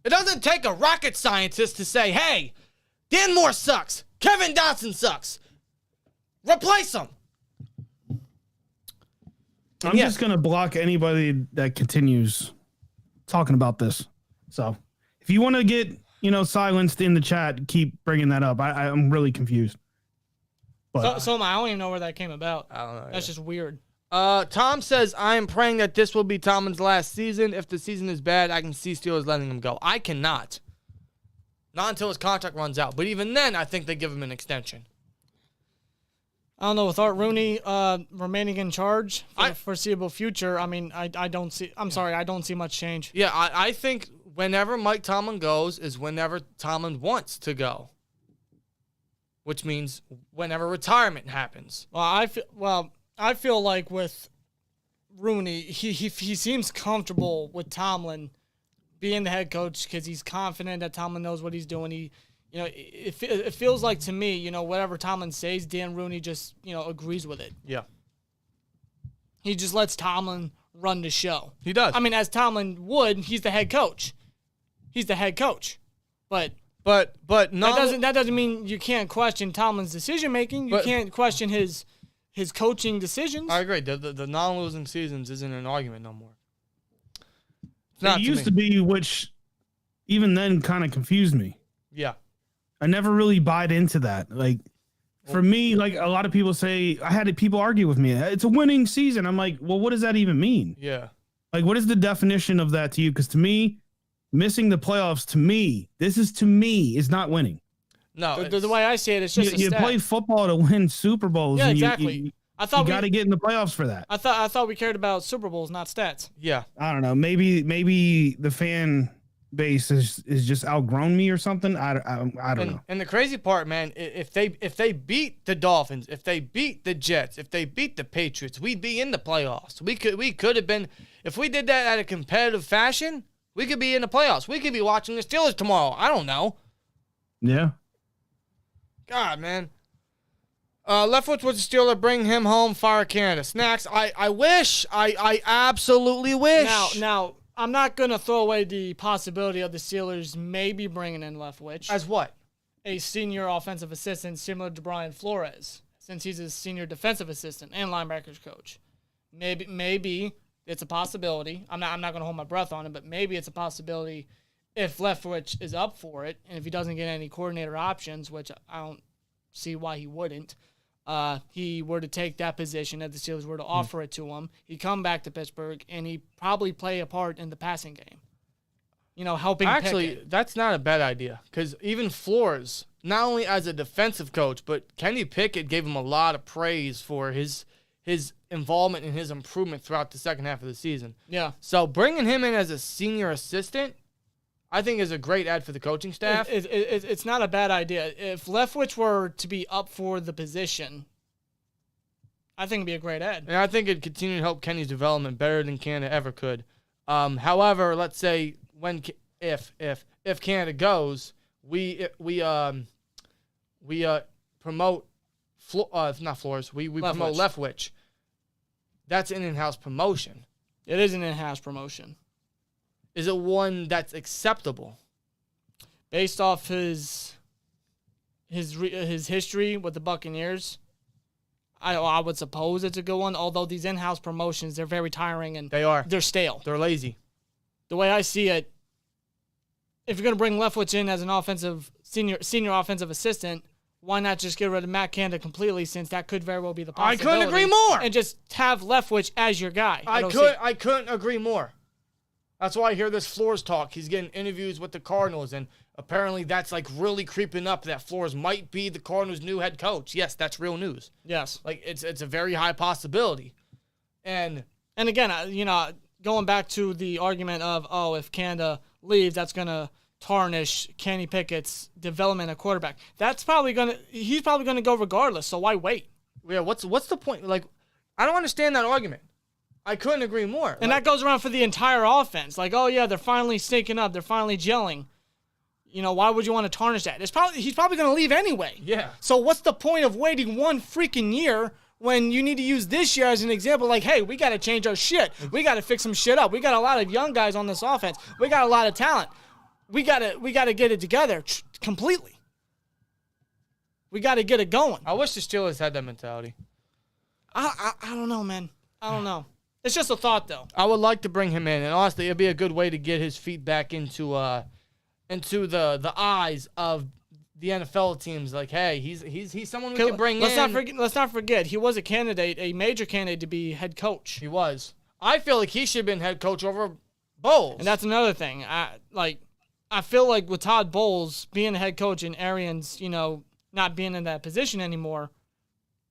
It doesn't take a rocket scientist to say, hey, Dan Moore sucks. Kevin Dotson sucks. Replace him. I'm just going to block anybody that continues talking about this. So if you want to get, silenced in the chat, keep bringing that up. I'm really confused. But so I don't even know where that came about. I don't know. That's just weird. Tom says, I am praying that this will be Tomlin's last season. If the season is bad, I can see Steelers letting him go. I cannot. Not until his contract runs out. But even then, I think they give him an extension. I don't know. With Art Rooney remaining in charge for the foreseeable future, I mean, I don't see. I'm sorry, I don't see much change. Yeah, I think whenever Mike Tomlin goes is whenever Tomlin wants to go, which means whenever retirement happens. Well, I feel like with Rooney, he seems comfortable with Tomlin being the head coach because he's confident that Tomlin knows what he's doing. It feels like to me, whatever Tomlin says, Dan Rooney just, agrees with it. Yeah. He just lets Tomlin run the show. He does. I mean, as Tomlin would, he's the head coach. He's the head coach. But that doesn't mean you can't question Tomlin's decision making. You can't question his coaching decisions. I agree. The non-losing seasons isn't an argument no more. It used to be, which even then kind of confused me. Yeah. I never really bought into that. Like, for me, like a lot of people say, I had people argue with me. It's a winning season. I'm like, well, what does that even mean? Yeah. Like, what is the definition of that to you? Because to me, missing the playoffs, is not winning. No. The way I see it, it's just you play football to win Super Bowls. Yeah, and exactly. You got to get in the playoffs for that. I thought we cared about Super Bowls, not stats. Yeah. I don't know. Maybe the fan base is just outgrown me or something. I don't know. And the crazy part, man, if they beat the Dolphins, if they beat the Jets, if they beat the Patriots, we'd be in the playoffs. We could have been, if we did that at a competitive fashion, we could be in the playoffs. We could be watching the Steelers tomorrow. I don't know. Yeah. God, man. Leftwich was a Steeler. Bring him home. Fire Canada. Snacks. I wish. I absolutely wish. Now. I'm not going to throw away the possibility of the Steelers maybe bringing in Leftwich. As what? A senior offensive assistant similar to Brian Flores, since he's a senior defensive assistant and linebackers coach. Maybe it's a possibility. I'm not going to hold my breath on it, but maybe it's a possibility if Leftwich is up for it, and if he doesn't get any coordinator options, which I don't see why he wouldn't. He were to take that position, that the Steelers were to offer it to him, he'd come back to Pittsburgh, and he'd probably play a part in the passing game. Helping Actually, Pickett. that's not a bad idea, because even Flores, not only as a defensive coach, but Kenny Pickett gave him a lot of praise for his involvement and his improvement throughout the second half of the season. Yeah. So bringing him in as a senior assistant, I think is a great ad for the coaching staff. It's not a bad idea. If Leftwich were to be up for the position, I think it'd be a great ad. And I think it'd continue to help Kenny's development better than Canada ever could. However, let's say if Canada goes, we promote not Flores. We promote Leftwich. That's an in-house promotion. It is an in-house promotion. Is it one that's acceptable? Based off his history with the Buccaneers, I would suppose it's a good one. Although these in-house promotions, they're very tiring and they're stale. They're lazy. The way I see it, if you're going to bring Leftwich in as an senior offensive assistant, why not just get rid of Matt Canada completely, since that could very well be the possibility. I couldn't agree more. And just have Leftwich as your guy. I couldn't agree more. That's why I hear this Flores talk. He's getting interviews with the Cardinals, and apparently that's like really creeping up that Flores might be the Cardinals' new head coach. Yes, that's real news. Yes. Like it's a very high possibility. And again, going back to the argument of, if Canada leaves, that's going to tarnish Kenny Pickett's development at quarterback. He's probably going to go regardless, so why wait? Yeah, what's the point? Like, I don't understand that argument. I couldn't agree more. And that goes around for the entire offense. Like, they're finally syncing up. They're finally gelling. Why would you want to tarnish that? He's probably going to leave anyway. Yeah. So what's the point of waiting one freaking year when you need to use this year as an example? Like, hey, we got to change our shit. We got to fix some shit up. We got a lot of young guys on this offense. We got a lot of talent. We got to get it together completely. We got to get it going. I wish the Steelers had that mentality. I don't know, man. I don't know. It's just a thought, though. I would like to bring him in, and honestly, it'd be a good way to get his feet back into the eyes of the NFL teams. Like, hey, he's someone we can bring in. Let's not forget, he was a major candidate to be head coach. He was. I feel like he should have been head coach over Bowles. And that's another thing. I feel like with Todd Bowles being the head coach and Arians, not being in that position anymore,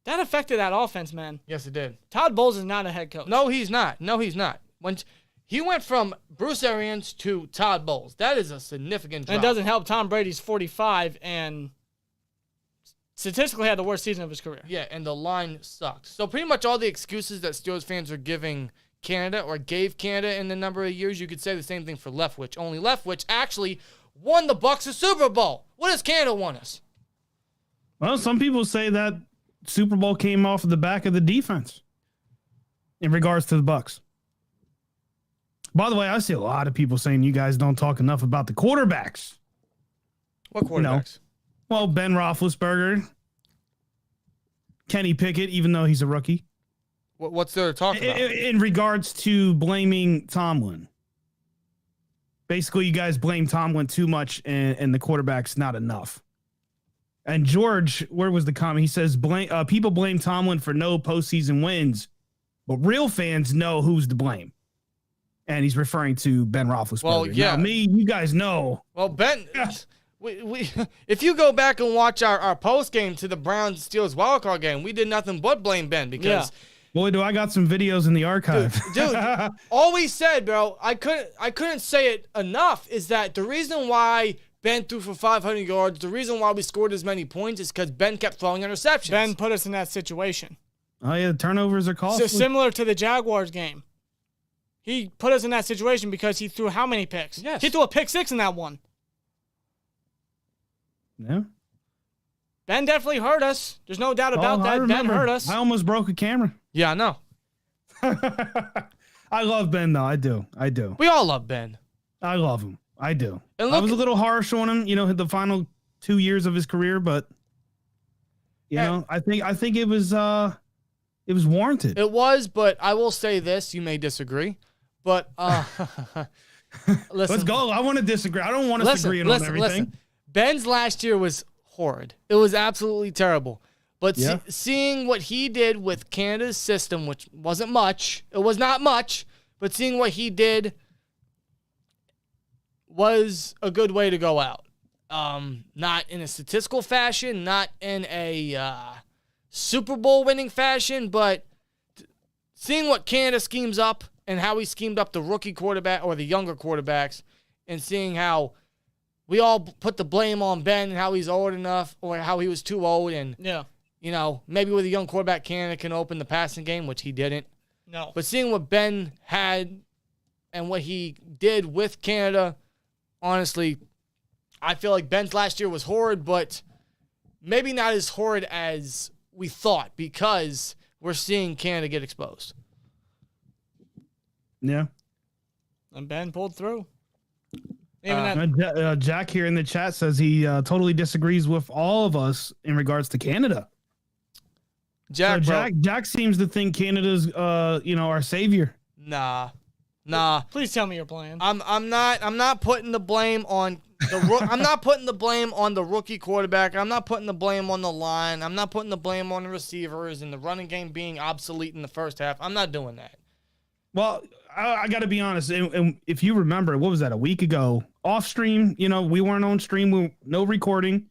that affected that offense, man. Yes, it did. Todd Bowles is not a head coach. No, he's not. When he went from Bruce Arians to Todd Bowles, that is a significant drop. And it doesn't help. Tom Brady's 45 and statistically had the worst season of his career. Yeah, and the line sucks. So pretty much all the excuses that Steelers fans are giving Canada or gave Canada in the number of years, you could say the same thing for Leftwich. Only Leftwich actually won the Bucs a Super Bowl. What does Canada want us? Well, some people say that Super Bowl came off of the back of the defense in regards to the Bucs. By the way, I see a lot of people saying you guys don't talk enough about the quarterbacks. What quarterbacks? Well, Ben Roethlisberger, Kenny Pickett, even though he's a rookie. What's there to talk about? In regards to blaming Tomlin. Basically, you guys blame Tomlin too much and the quarterback's not enough. And George, where was the comment? He says, people blame Tomlin for no postseason wins, but real fans know who's to blame. And he's referring to Ben Roethlisberger. Well, yeah. Now, you guys know. Well, Ben, we if you go back and watch our post game to the Browns-Steelers wildcard game, we did nothing but blame Ben because... Yeah. Boy, do I got some videos in the archive. Dude, all we said, bro, I couldn't say it enough, is that the reason why Ben threw for 500 yards, the reason why we scored as many points is because Ben kept throwing interceptions. Ben put us in that situation. Oh, yeah, turnovers are costly. So similar to the Jaguars game. He put us in that situation because he threw how many picks? Yes. He threw a pick 6 in that one. Yeah. Ben definitely hurt us. There's no doubt about that. Ben hurt us. I almost broke a camera. Yeah, I know. I love Ben, though. I do. We all love Ben. I love him. I do. And I was a little harsh on him, the final 2 years of his career, but I think it was warranted. It was, but I will say this, you may disagree, but listen. Let's go. I want to disagree. I don't want us agreeing on everything. Listen. Ben's last year was horrid. It was absolutely terrible. But seeing what he did with Canada's system, which wasn't much, it was not much, but seeing what he did was a good way to go out. Not in a statistical fashion, not in a Super Bowl winning fashion, but seeing what Canada schemes up and how he schemed up the rookie quarterback or the younger quarterbacks, and seeing how we all put the blame on Ben and how he's old enough or how he was too old, and maybe with a young quarterback, Canada can open the passing game, which he didn't. No. But seeing what Ben had and what he did with Canada, honestly, I feel like Ben's last year was horrid, but maybe not as horrid as we thought because we're seeing Canada get exposed. Yeah. And Ben pulled through. Jack here in the chat says he totally disagrees with all of us in regards to Canada. Jack seems to think Canada's our savior. Nah. Please tell me your plan. I'm not putting the blame on I'm not putting the blame on the rookie quarterback. I'm not putting the blame on the line. I'm not putting the blame on the receivers and the running game being obsolete in the first half. I'm not doing that. Well, I got to be honest. And if you remember, what was that, a week ago? Off stream, we weren't on stream, no recording.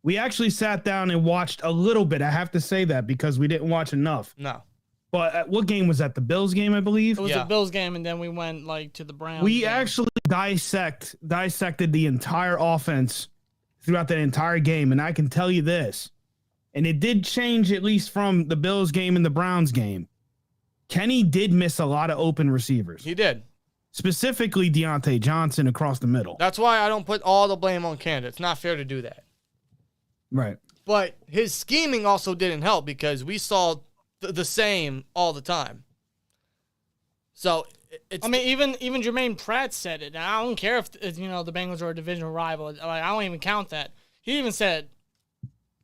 We actually sat down and watched a little bit. I have to say that because we didn't watch enough. No. But what game was that? The Bills game, I believe. It was the Bills game, and then we went to the Browns. We game. actually dissected the entire offense throughout that entire game, and I can tell you this, and it did change at least from the Bills game and the Browns game. Kenny did miss a lot of open receivers. He did. Specifically Deontay Johnson across the middle. That's why I don't put all the blame on Canada. It's not fair to do that. Right. But his scheming also didn't help because we saw the same all the time. So, it's... I mean, even Jermaine Pratt said it. Now, I don't care if, the Bengals are a divisional rival. I don't even count that. He even said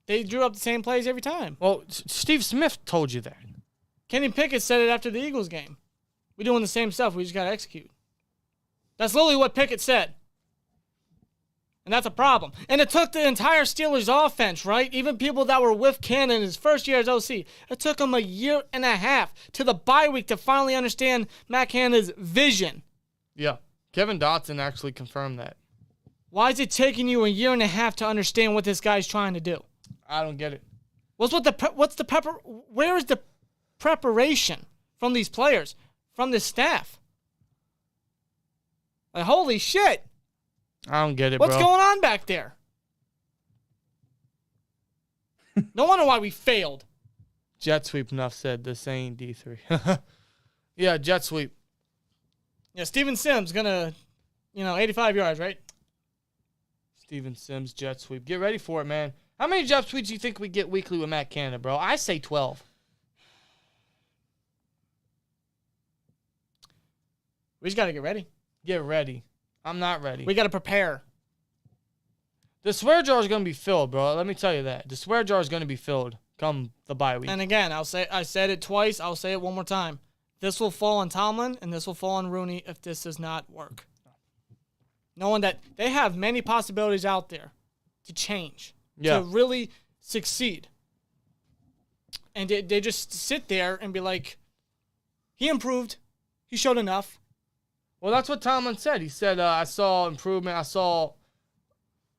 they drew up the same plays every time. Well, Steve Smith told you that. Kenny Pickett said it after the Eagles game. We're doing the same stuff. We just got to execute. That's literally what Pickett said. And that's a problem. And it took the entire Steelers offense, right? Even people that were with Ken in his first year as OC. It took him a year and a half to the bye week to finally understand Matt Canada's vision. Yeah. Kevin Dotson actually confirmed that. Why is it taking you a year and a half to understand what this guy's trying to do? I don't get it. Where is the preparation from these players, from this staff? Like, holy shit. I don't get it, What's bro. going on back there? No wonder why we failed. Jet sweep, enough said. This ain't D3. Yeah, jet sweep. Yeah, Steven Sims gonna, 85 yards, right? Steven Sims, jet sweep. Get ready for it, man. How many jet sweeps do you think we get weekly with Matt Canada, bro? I say 12. We just gotta get ready. Get ready. I'm not ready. We gotta prepare. The swear jar is going to be filled, bro. Let me tell you that. The swear jar is going to be filled come the bye week. And again, I said it twice. I'll say it one more time. This will fall on Tomlin, and this will fall on Rooney if this does not work. Knowing that they have many possibilities out there to change, to really succeed. And they just sit there and be like, he improved. He showed enough. Well, that's what Tomlin said. He said, I saw improvement. I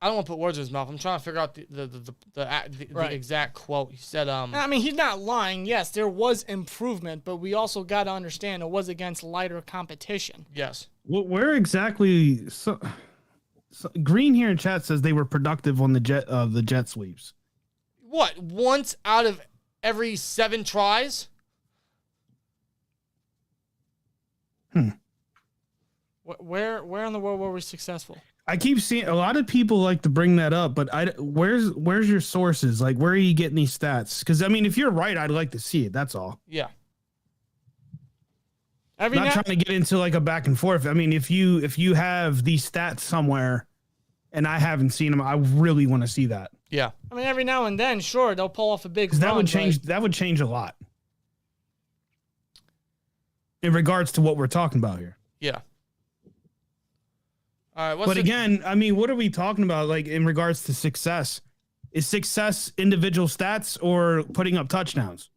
don't want to put words in his mouth. I'm trying to figure out the exact quote. He said, I mean, he's not lying. Yes, there was improvement, but we also got to understand it was against lighter competition. Yes. Where exactly? So Green here in chat says they were productive on the jet sweeps. What? Once out of every 7 tries? Where in the world were we successful? I keep seeing a lot of people like to bring that up, but where's your sources? Like, where are you getting these stats? Because I mean, if you're right, I'd like to see it. That's all. Yeah. Not trying to get into like a back and forth. I mean, if you have these stats somewhere, and I haven't seen them, I really want to see that. Yeah. I mean, every now and then, sure, they'll pull off a big run. That would change a lot in regards to what we're talking about here. Yeah. All right. Again, I mean, what are we talking about? Like in regards to success, is success individual stats or putting up touchdowns?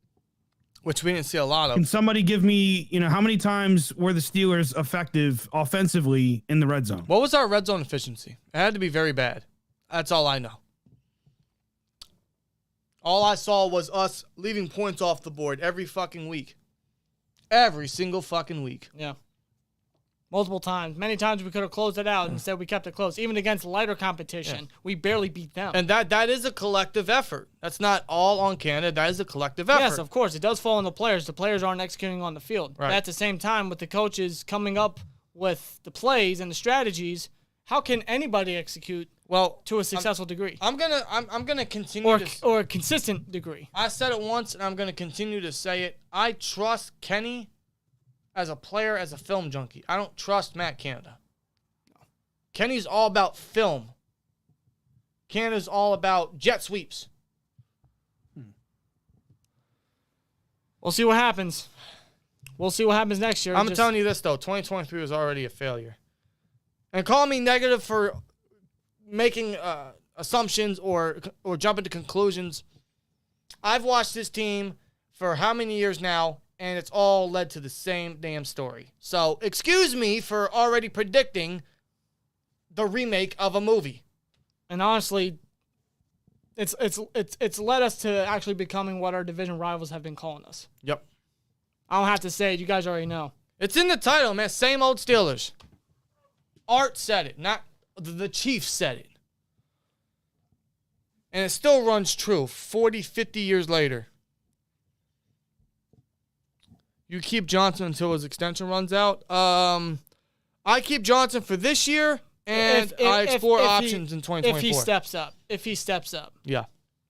Which we didn't see a lot of. Can somebody give me, how many times were the Steelers effective offensively in the red zone? What was our red zone efficiency? It had to be very bad. That's all I know. All I saw was us leaving points off the board every fucking week. Every single fucking week. Yeah. Multiple times. Many times we could have closed it out. Instead, we kept it close. Even against lighter competition, we barely beat them. And that is a collective effort. That's not all on Canada. That is a collective effort. Yes, of course. It does fall on the players. The players aren't executing on the field. Right. But at the same time, with the coaches coming up with the plays and the strategies, how can anybody execute to a successful degree? I'm gonna continue or a consistent degree. I said it once, and I'm gonna continue to say it. I trust Kenny as a player, as a film junkie. I don't trust Matt Canada. Kenny's all about film. Canada's all about jet sweeps. We'll see what happens. We'll see what happens next year. I'm telling you this, though. 2023 was already a failure. And call me negative for making assumptions or jumping to conclusions. I've watched this team for how many years now, and it's all led to the same damn story. So excuse me for already predicting the remake of a movie. And honestly, it's led us to actually becoming what our division rivals have been calling us. Yep. I don't have to say it. You guys already know. It's in the title, man. Same old Steelers. Art said it, not the Chiefs said it. And it still runs true 40, 50 years later. You keep Johnson until his extension runs out. I keep Johnson for this year, and I explore options in 2024. If he steps up. Yeah.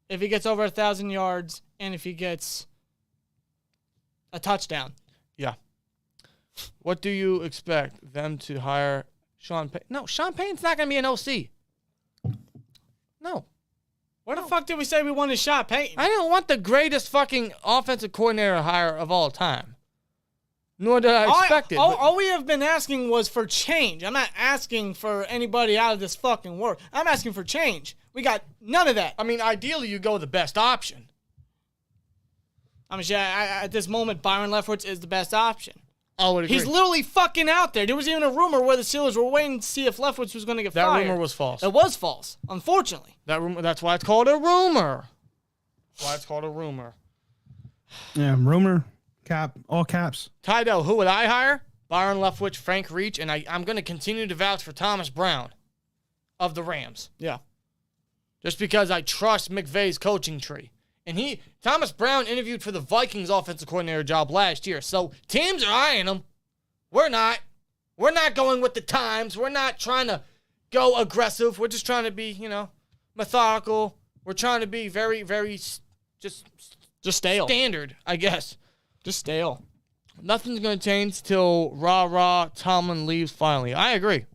If he gets over 1,000 yards, and if he gets a touchdown. Yeah. What do you expect them to hire Sean Payton? No, Sean Payton's not going to be an OC. No. Where the fuck did we say we wanted Sean Payton? I didn't want the greatest fucking offensive coordinator hire of all time. Nor did I expect it. All we have been asking was for change. I'm not asking for anybody out of this fucking world. I'm asking for change. We got none of that. I mean, ideally, you go with the best option. I mean, at this moment, Byron Leftwich is the best option. I would agree. He's literally fucking out there. There was even a rumor where the Steelers were waiting to see if Leftwich was going to get fired. That rumor was false. It was false, unfortunately. That's why it's called a rumor. That's why it's called a rumor. Yeah, rumor, cap, all caps. Tydo, who would I hire? Byron Leftwich, Frank Reach, and I'm going to continue to vouch for Thomas Brown of the Rams. Yeah. Just because I trust McVay's coaching tree. And Thomas Brown interviewed for the Vikings offensive coordinator job last year. So teams are eyeing him. We're not. We're not going with the times. We're not trying to go aggressive. We're just trying to be, methodical. We're trying to be very, very just stale. Standard, I guess. Just stale. Nothing's going to change till Tomlin leaves finally. I agree.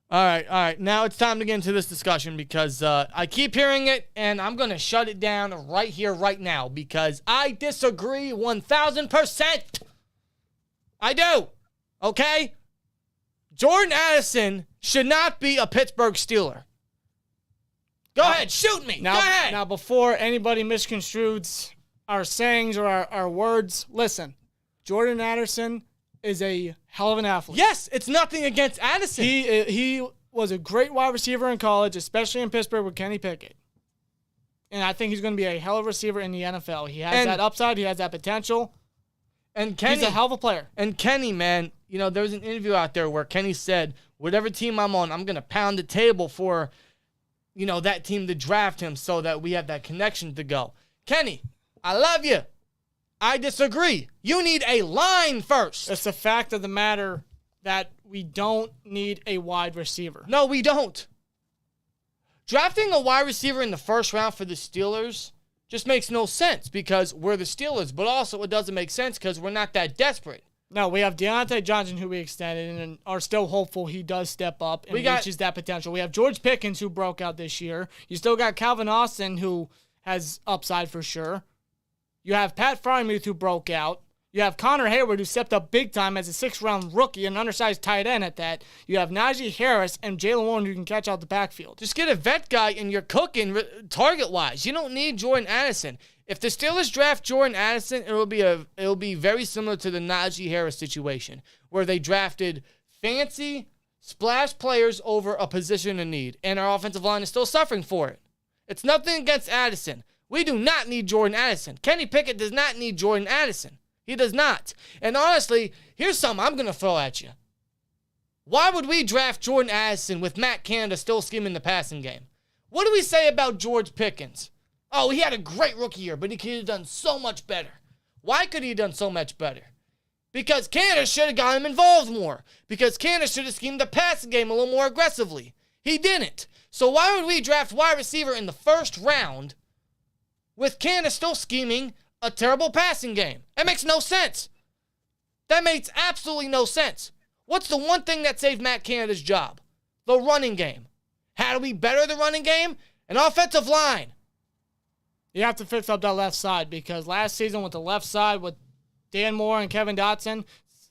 All right. Now it's time to get into this discussion because I keep hearing it, and I'm going to shut it down right here, right now, because I disagree 1,000%. I do. Okay? Jordan Addison should not be a Pittsburgh Steeler. Go ahead. Shoot me. Go ahead. Now, before anybody misconstrues our sayings or our words, listen. Jordan Addison is a hell of an athlete. Yes, it's nothing against Addison. He was a great wide receiver in college, especially in Pittsburgh with Kenny Pickett. And I think he's going to be a hell of a receiver in the NFL. He has that upside. He has that potential. And Kenny, he's a hell of a player. And Kenny, man, there was an interview out there where Kenny said, whatever team I'm on, I'm going to pound the table for, that team to draft him so that we have that connection to go. Kenny, I love you. I disagree. You need a line first. It's the fact of the matter that we don't need a wide receiver. No, we don't. Drafting a wide receiver in the first round for the Steelers just makes no sense because we're the Steelers, but also it doesn't make sense because we're not that desperate. No, we have Deontay Johnson, who we extended, and are still hopeful he does step up and reaches that potential. We have George Pickens, who broke out this year. You still got Calvin Austin, who has upside for sure. You have Pat Freiermuth, who broke out. You have Connor Hayward, who stepped up big time as a 6th-round rookie, an undersized tight end at that. You have Najee Harris and Jalen Warren, who can catch out the backfield. Just get a vet guy and you're cooking target-wise. You don't need Jordan Addison. If the Steelers draft Jordan Addison, it'll be very similar to the Najee Harris situation, where they drafted fancy splash players over a position in need, and our offensive line is still suffering for it. It's nothing against Addison. We do not need Jordan Addison. Kenny Pickett does not need Jordan Addison. He does not. And honestly, here's something I'm going to throw at you. Why would we draft Jordan Addison with Matt Canada still scheming the passing game? What do we say about George Pickens? Oh, he had a great rookie year, but he could have done so much better. Why could he have done so much better? Because Canada should have got him involved more. Because Canada should have schemed the passing game a little more aggressively. He didn't. So why would we draft wide receiver in the first round with Canada still scheming a terrible passing game? That makes no sense. That makes absolutely no sense. What's the one thing that saved Matt Canada's job? The running game. How do we better the running game? An offensive line. You have to fix up that left side because last season with the left side with Dan Moore and Kevin Dotson,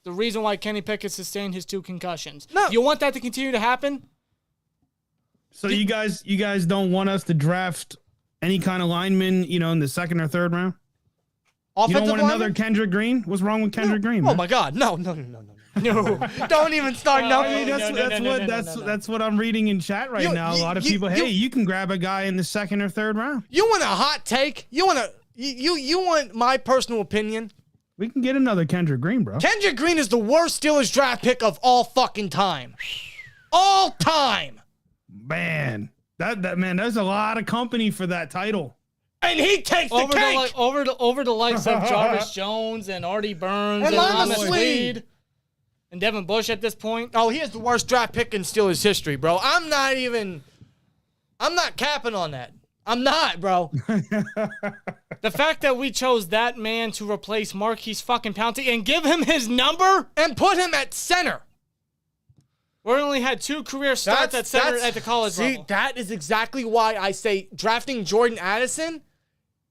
the reason why Kenny Pickett sustained his 2 concussions. No. You want that to continue to happen? So you guys don't want us to draft any kind of lineman, in the 2nd or 3rd round? You don't Offensive want lineman? another Kendrick Green? What's wrong with Kendrick Green? Oh Man? my God, no. Don't even start. No, I mean, that's what I'm reading in chat right now. A lot of people, you can grab a guy in the 2nd or 3rd round. You want a hot take? You want my personal opinion? We can get another Kendrick Green, bro. Kendrick Green is the worst Steelers draft pick of all fucking time. All time. Man, that man, there's a lot of company for that title. And he takes the cake. Over the likes of Jarvis Jones and Artie Burns and Thomas Reed and Devin Bush at this point. Oh, he is the worst draft pick in Steelers history, bro. I'm not capping on that. I'm not, bro. The fact that we chose that man to replace Marquise fucking Pouncey and give him his number And put him at center. We only had 2 career starts at center at the college level. See, that is exactly why I say drafting Jordan Addison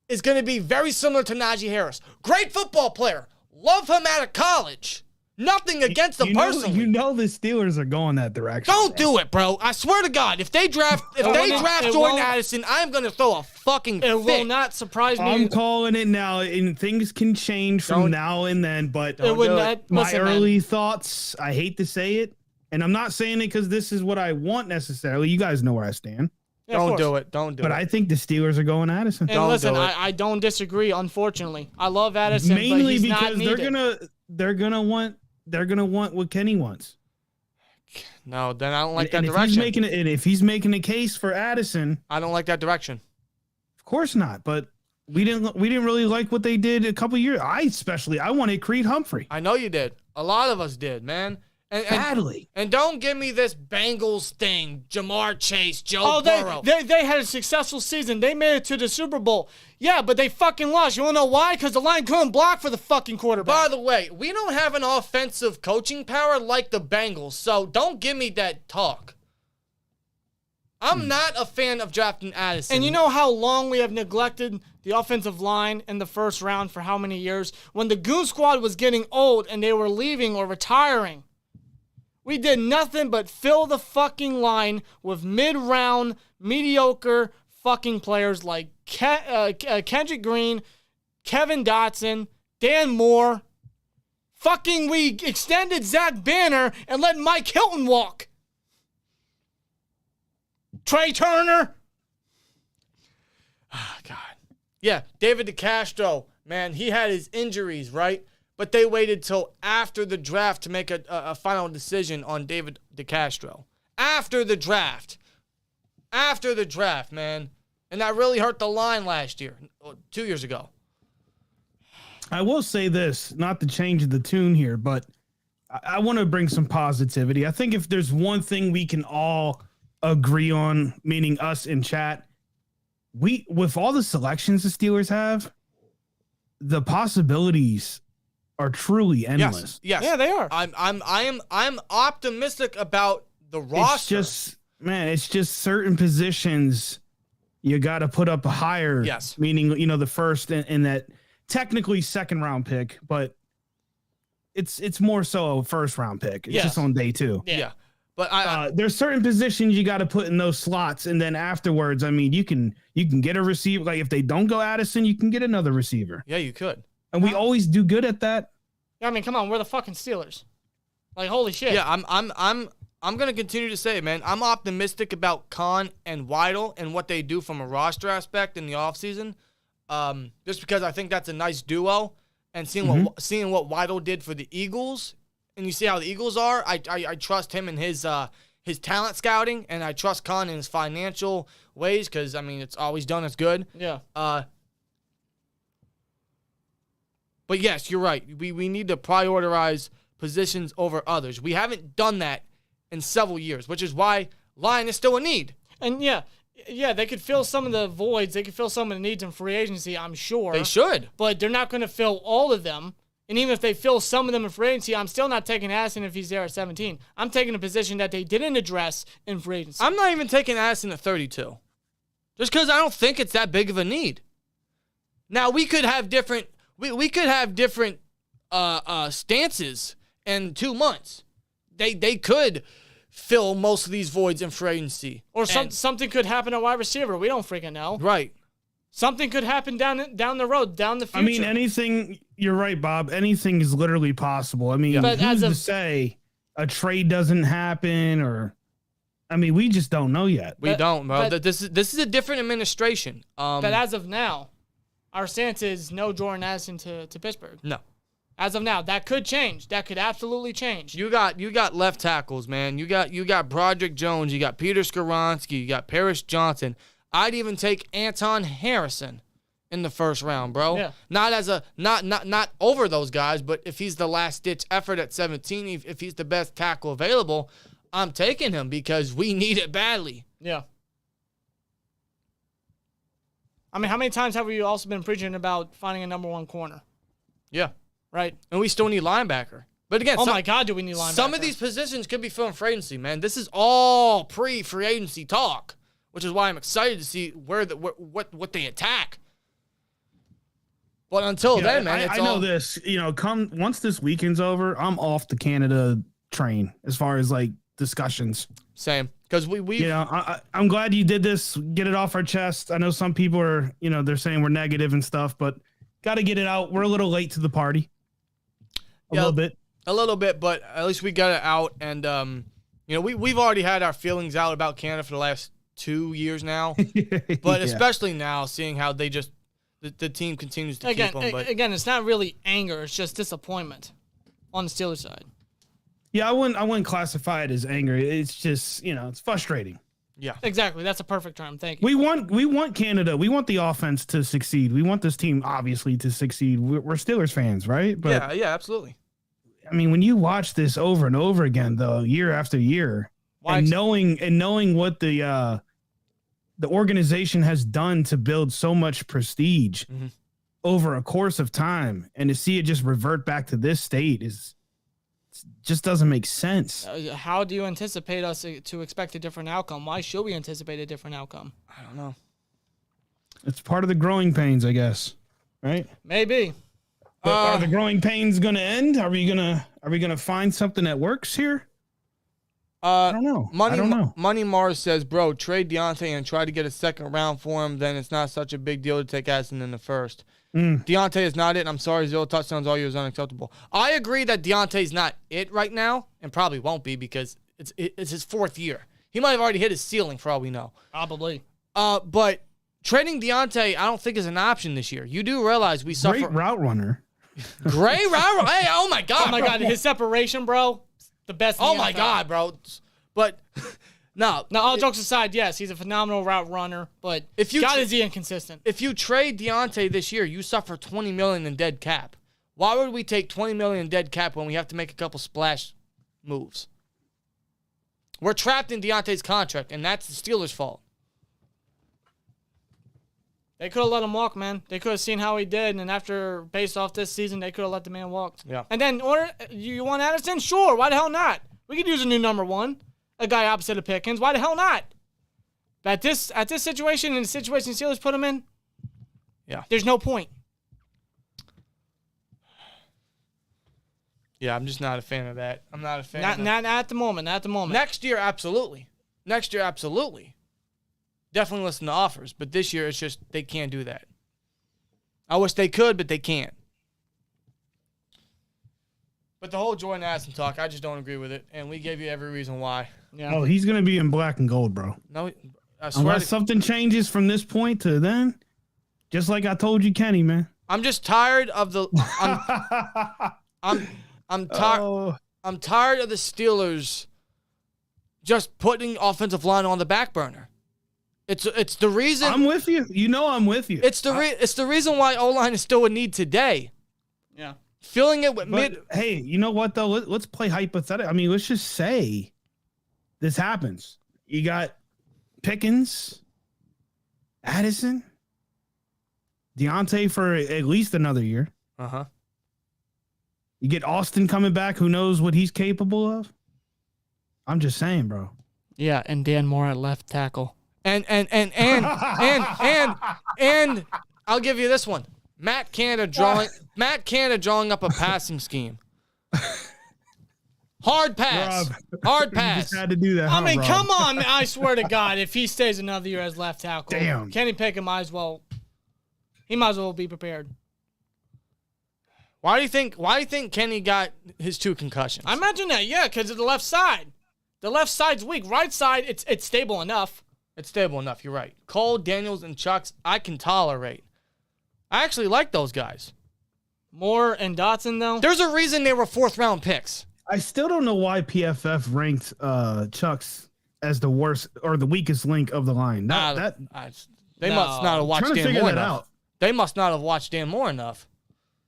is going to be very similar to Najee Harris. Great football player. Love him out of college. Nothing against him personally. You know the Steelers are going that direction. Don't do it, bro. I swear to God, if they draft Jordan Addison, I'm going to throw a fucking fit. It will not surprise me. I'm calling it now, and things can change from now and then, but It would not. my Listen, early man. thoughts, I hate to say it, and I'm not saying it because this is what I want necessarily. You guys know where I stand. Yeah, of Don't do course. it. Don't do But it. I think the Steelers are going Addison. And Don't listen, do it. I don't disagree. Unfortunately, I love Addison, but Mainly he's because not needed. they're gonna want what Kenny wants. No, then I don't like that and direction. If he's making a case for Addison, I don't like that direction. of course not. But we didn't really like what they did a couple years. I wanted Creed Humphrey I know you did. A lot of us did, man. And badly. And don't give me this Bengals thing. Jamar Chase, Joe Oh, Burrow. they had a successful season. They made it to the Super Bowl. Yeah, but they fucking lost. You want to know why? Because the line couldn't block for the fucking quarterback. By the way, we don't have an offensive coaching power like the Bengals, so don't give me that talk. I'm not a fan of drafting Addison. And you know how long we have neglected the offensive line in the first round for how many years? When the Goon Squad was getting old and they were leaving or retiring. We did nothing but fill the fucking line with mid-round, mediocre fucking players like Kendrick Green, Kevin Dotson, Dan Moore. Fucking we extended Zach Banner and let Mike Hilton walk. Trey Turner. Oh, God. Yeah, David DeCastro, man, he had his injuries, right? But they waited till after the draft to make a final decision on David DeCastro. After the draft. After the draft, man. And that really hurt the line last year, 2 years ago. I will say this, not to change the tune here, but I want to bring some positivity. I think if there's one thing we can all agree on, meaning us in chat, with all the selections the Steelers have, the possibilities are truly endless. Yes. Yeah, they are. I'm optimistic about the roster. It's just certain positions you got to put up a higher. Yes. Meaning, the first and that technically 2nd round pick, but it's more so a 1st round pick. It's just on day 2. Yeah. But there's certain positions you got to put in those slots, and then afterwards, I mean, you can get a receiver. Like if they don't go Addison, you can get another receiver. Yeah, you could. And we always do good at that. I mean, come on, we're the fucking Steelers. Like, holy shit. Yeah, I'm gonna continue to say, man, I'm optimistic about Khan and Weidl and what they do from a roster aspect in the offseason. Just because I think that's a nice duo, and seeing what Weidl did for the Eagles, and you see how the Eagles are, I trust him in his talent scouting, and I trust Khan in his financial ways because I mean it's always done as good. Yeah. But yes, you're right. We need to prioritize positions over others. We haven't done that in several years, which is why line is still a need. And yeah, they could fill some of the voids. They could fill some of the needs in free agency, I'm sure. They should. But they're not going to fill all of them. And even if they fill some of them in free agency, I'm still not taking Addison if he's there at 17. I'm taking a position that they didn't address in free agency. I'm not even taking Addison at 32. Just because I don't think it's that big of a need. Now, we could have different we could have different stances in 2 months. They could fill most of these voids in free agency. Or something could happen at wide receiver. We don't freaking know. Right. something could happen down the road, down the future. I mean, anything. You're right, Bob. Anything is literally possible. I mean, But who's to say a trade doesn't happen, or I mean, we just don't know yet. We don't, bro. This is a different administration. But as of now, our stance is no Jordan Addison to Pittsburgh. No. As of now, that could change. That could absolutely change. You got left tackles, man. You got Broderick Jones. You got Peter Skoronski. You got Paris Johnson. I'd even take Anton Harrison in the first round, bro. Yeah. Not over those guys, but if he's the last ditch effort at 17, if he's the best tackle available, I'm taking him because we need it badly. Yeah. I mean, how many times have we also been preaching about finding a number one corner? Yeah. Right. And we still need linebacker. But again, my God, do we need linebacker? Some of these positions could be filled free agency, man. This is all pre-free agency talk, which is why I'm excited to see what they attack. But until then, man, I know this. Once this weekend's over, I'm off the Canada train as far as like discussions. Same, because we I'm glad you did this. Get it off our chest. I know some people are, they're saying we're negative and stuff, but got to get it out. We're a little late to the party. A little bit, but at least we got it out. And we've already had our feelings out about Canada for the last 2 years now, but especially now, seeing how they just the team continues to keep them. But again, it's not really anger; it's just disappointment on the Steelers side. Yeah, I wouldn't classify it as anger. It's just, it's frustrating. Yeah. Exactly. That's a perfect term. Thank you. We want Canada. We want the offense to succeed. We want this team obviously to succeed. We're Steelers fans, right? But yeah, absolutely. I mean, when you watch this over and over again, though, year after year, and knowing what the organization has done to build so much prestige over a course of time, and to see it just revert back to this state just doesn't make sense. How do you anticipate us to expect a different outcome? Why should we anticipate a different outcome? I don't know. It's part of the growing pains, I guess. Right? Maybe. But are the growing pains going to end? Are we gonna find something that works here? I don't know. Money Mars says, bro, trade Deontay and try to get a second round for him. Then it's not such a big deal to take Addison in the first. Deontay is not it. And I'm sorry, 0 touchdowns all year is unacceptable. I agree that Deontay's not it right now, and probably won't be because it's his fourth year. He might have already hit his ceiling for all we know. Probably. But trading Deontay, I don't think is an option this year. You do realize we suffer. Great route runner. Great route. Hey, oh my God. Oh my God, his separation, bro. The best. Oh my God, bro. But no. Now, all jokes aside, yes, he's a phenomenal route runner. But is he inconsistent? If you trade Deontay this year, you suffer $20 million in dead cap. Why would we take $20 million in dead cap when we have to make a couple splash moves? We're trapped in Deontay's contract, and that's the Steelers' fault. They could have let him walk, man. They could have seen how he did, and after, based off this season, they could have let the man walk. Yeah. And then, you want Addison? Sure. Why the hell not? We could use a new number one, a guy opposite of Pickens. Why the hell not? At this situation, and the situation the Steelers put him in, there's no point. Yeah, I'm just not a fan of that. I'm not a fan. Not at the moment. Not at the moment. Next year, absolutely. Definitely listen to offers, but this year it's just they can't do that. I wish they could, but they can't. But the whole Jordan Addison talk, I just don't agree with it, and we gave you every reason why. Yeah. Oh, he's gonna be in black and gold, bro. No, I swear. Unless something changes from this point to then, just like I told you, Kenny, man. I'm just tired of the. I'm tired of the Steelers just putting offensive line on the back burner. It's the reason. I'm with you. I'm with you. It's the reason why O-line is still a need today. Yeah. Filling it with mid. Hey, you know what though? Let's play hypothetical. I mean, let's just say this happens. You got Pickens, Addison, Deontay for at least another year. Uh-huh. You get Austin coming back. Who knows what he's capable of? I'm just saying, bro. Yeah, and Dan Moore at left tackle. And I'll give you this one. Matt Canada drawing up a passing scheme. Hard pass. Rob, Hard pass. You just had to do that. I mean, Rob? come on, man. I swear to God, if he stays another year as left tackle, Damn. Kenny Pickett might as well He might as well be prepared. Why do you think Kenny got his 2 concussions? I imagine that, yeah, because of the left side. The left side's weak. Right side, it's stable enough. It's stable enough. You're right. Cole, Daniels, and Chucks, I can tolerate. I actually like those guys. Moore and Dotson, though. There's a reason they were 4th-round picks. I still don't know why PFF ranked Chucks as the worst or the weakest link of the line. They must not have watched Dan Moore enough. They must not have watched Dan Moore enough.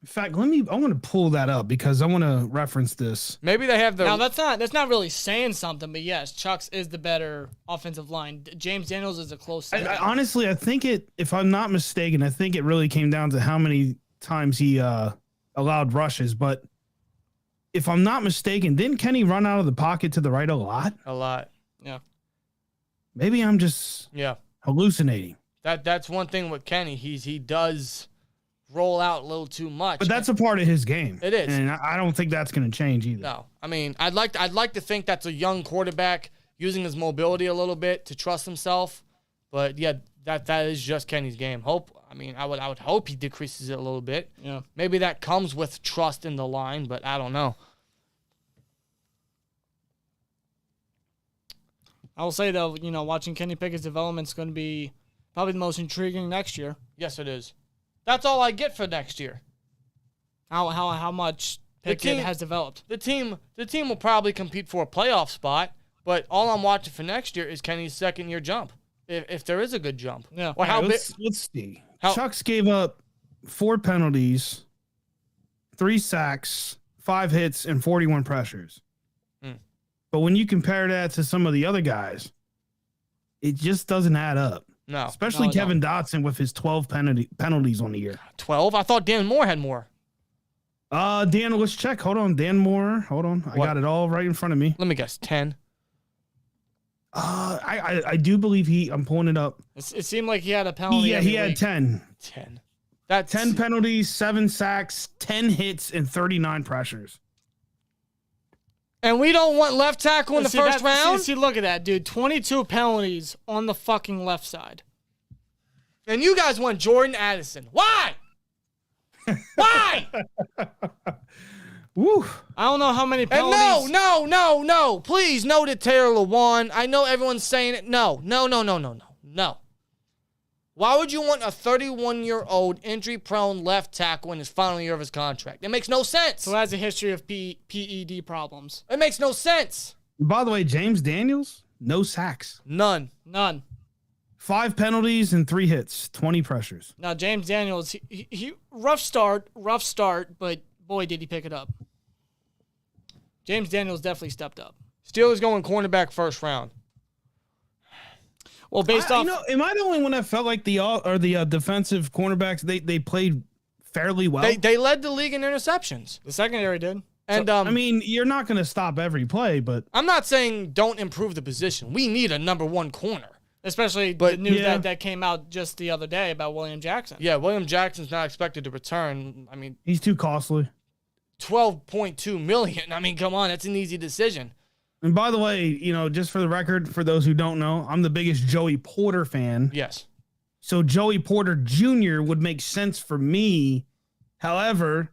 In fact, I want to pull that up because I want to reference this. Maybe they have the. Now that's not really saying something, but yes, Chucks is the better offensive line. James Daniels is a close second. Honestly, I think if I'm not mistaken, I think it really came down to how many times he allowed rushes. But if I'm not mistaken, didn't Kenny run out of the pocket to the right a lot? A lot. Yeah. Maybe I'm just hallucinating. That's one thing with Kenny. He does roll out a little too much. But that's a part of his game. It is. And I don't think that's going to change either. No. I mean, I'd like to think that's a young quarterback using his mobility a little bit to trust himself. But yeah, that is just Kenny's game. I would hope he decreases it a little bit. Yeah. Maybe that comes with trust in the line, but I don't know. I will say though, watching Kenny Pickett's development is going to be probably the most intriguing next year. Yes, it is. That's all I get for next year. How much Pickett has developed. The team will probably compete for a playoff spot, but all I'm watching for next year is Kenny's second-year jump, if there is a good jump. Yeah. Or let's see. Chucks gave up 4 penalties, 3 sacks, 5 hits, and 41 pressures. But when you compare that to some of the other guys, it just doesn't add up. No. Especially Kevin Dotson with his 12 penalties on the year. 12? I thought Dan Moore had more. Dan, let's check. Hold on. Dan Moore. Hold on. I got it all right in front of me. Let me guess. 10? I do believe I'm pulling it up. It seemed like he had a penalty. Yeah, he had 10. 10. That's 10 penalties, 7 sacks, 10 hits, and 39 pressures. And we don't want left tackle in the first round? See, look at that, dude. 22 penalties on the fucking left side. And you guys want Jordan Addison. Why? Why? Woo. I don't know how many penalties. And no. Please, no to Taylor Lewan. I know everyone's saying it. No. Why would you want a 31-year-old injury-prone left tackle in his final year of his contract? It makes no sense. So has a history of PED problems. It makes no sense. By the way, James Daniels, no sacks. None. 5 penalties and 3 hits, 20 pressures. Now, James Daniels, he rough start, but boy, did he pick it up. James Daniels definitely stepped up. Steelers going cornerback first round. Well, based off, am I the only one that felt like the defensive cornerbacks they played fairly well? They led the league in interceptions. The secondary did. And I mean, you're not going to stop every play, but I'm not saying don't improve the position. We need a number 1 corner. Especially the news that came out just the other day about William Jackson. Yeah, William Jackson's not expected to return. I mean, he's too costly. $12.2 million. I mean, come on, that's an easy decision. And by the way, just for the record, for those who don't know, I'm the biggest Joey Porter fan. Yes. So Joey Porter Jr. would make sense for me. However,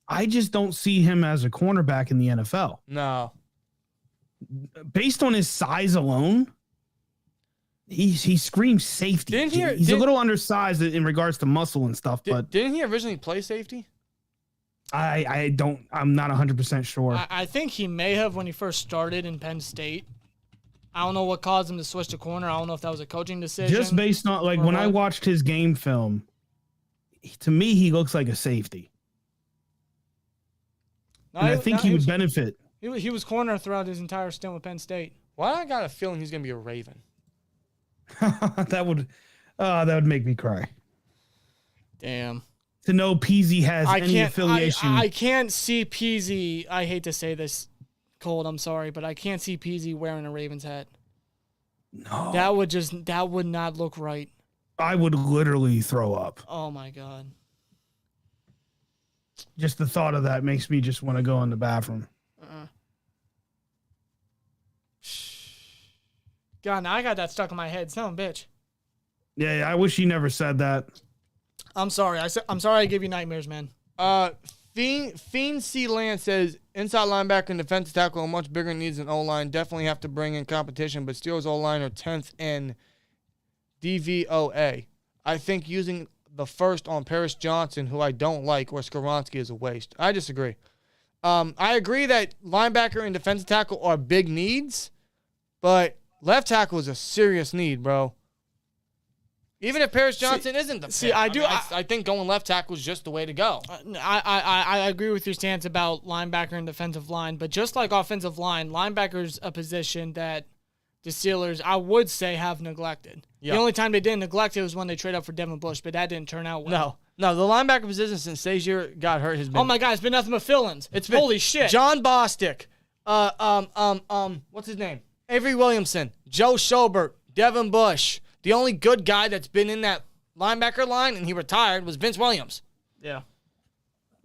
I just don't see him as a cornerback in the NFL. No. Based on his size alone, he screams safety. He's a little undersized in regards to muscle and stuff. But didn't he originally play safety? I'm not 100% sure. I think he may have when he first started in Penn State. I don't know what caused him to switch to corner. I don't know if that was a coaching decision. Just based on when I watched his game film, to me he looks like a safety. And I think he would benefit. He was corner throughout his entire stint with Penn State. Why I got a feeling he's gonna be a Raven? that would make me cry. Damn. To know Peasy has any affiliation. I can't see Peasy. I hate to say this, Colt. I'm sorry, but I can't see Peasy wearing a Ravens hat. No. That would not look right. I would literally throw up. Oh my God. Just the thought of that makes me just want to go in the bathroom. God, now I got that stuck in my head. Son of a bitch. Yeah, I wish he never said that. I'm sorry. I'm sorry I gave you nightmares, man. Fiend C. Land says, inside linebacker and defensive tackle are much bigger needs than O-line. Definitely have to bring in competition, but Steelers O-line are 10th in DVOA. I think using the first on Paris Johnson, who I don't like, or Skoronski is a waste. I disagree. I agree that linebacker and defensive tackle are big needs, but left tackle is a serious need, bro. Even if Paris Johnson isn't the pick. I think going left tackle is just the way to go. I agree with your stance about linebacker and defensive line, but just like offensive line, linebacker's a position that the Steelers, I would say, have neglected. Yep. The only time they didn't neglect it was when they traded up for Devin Bush, but that didn't turn out well. No, the linebacker position since Sazier got hurt has been. Oh my God, it's been nothing but fill-ins. Holy shit. John Bostic, what's his name? Avery Williamson, Joe Schobert, Devin Bush. The only good guy that's been in that linebacker line and he retired was Vince Williams. Yeah.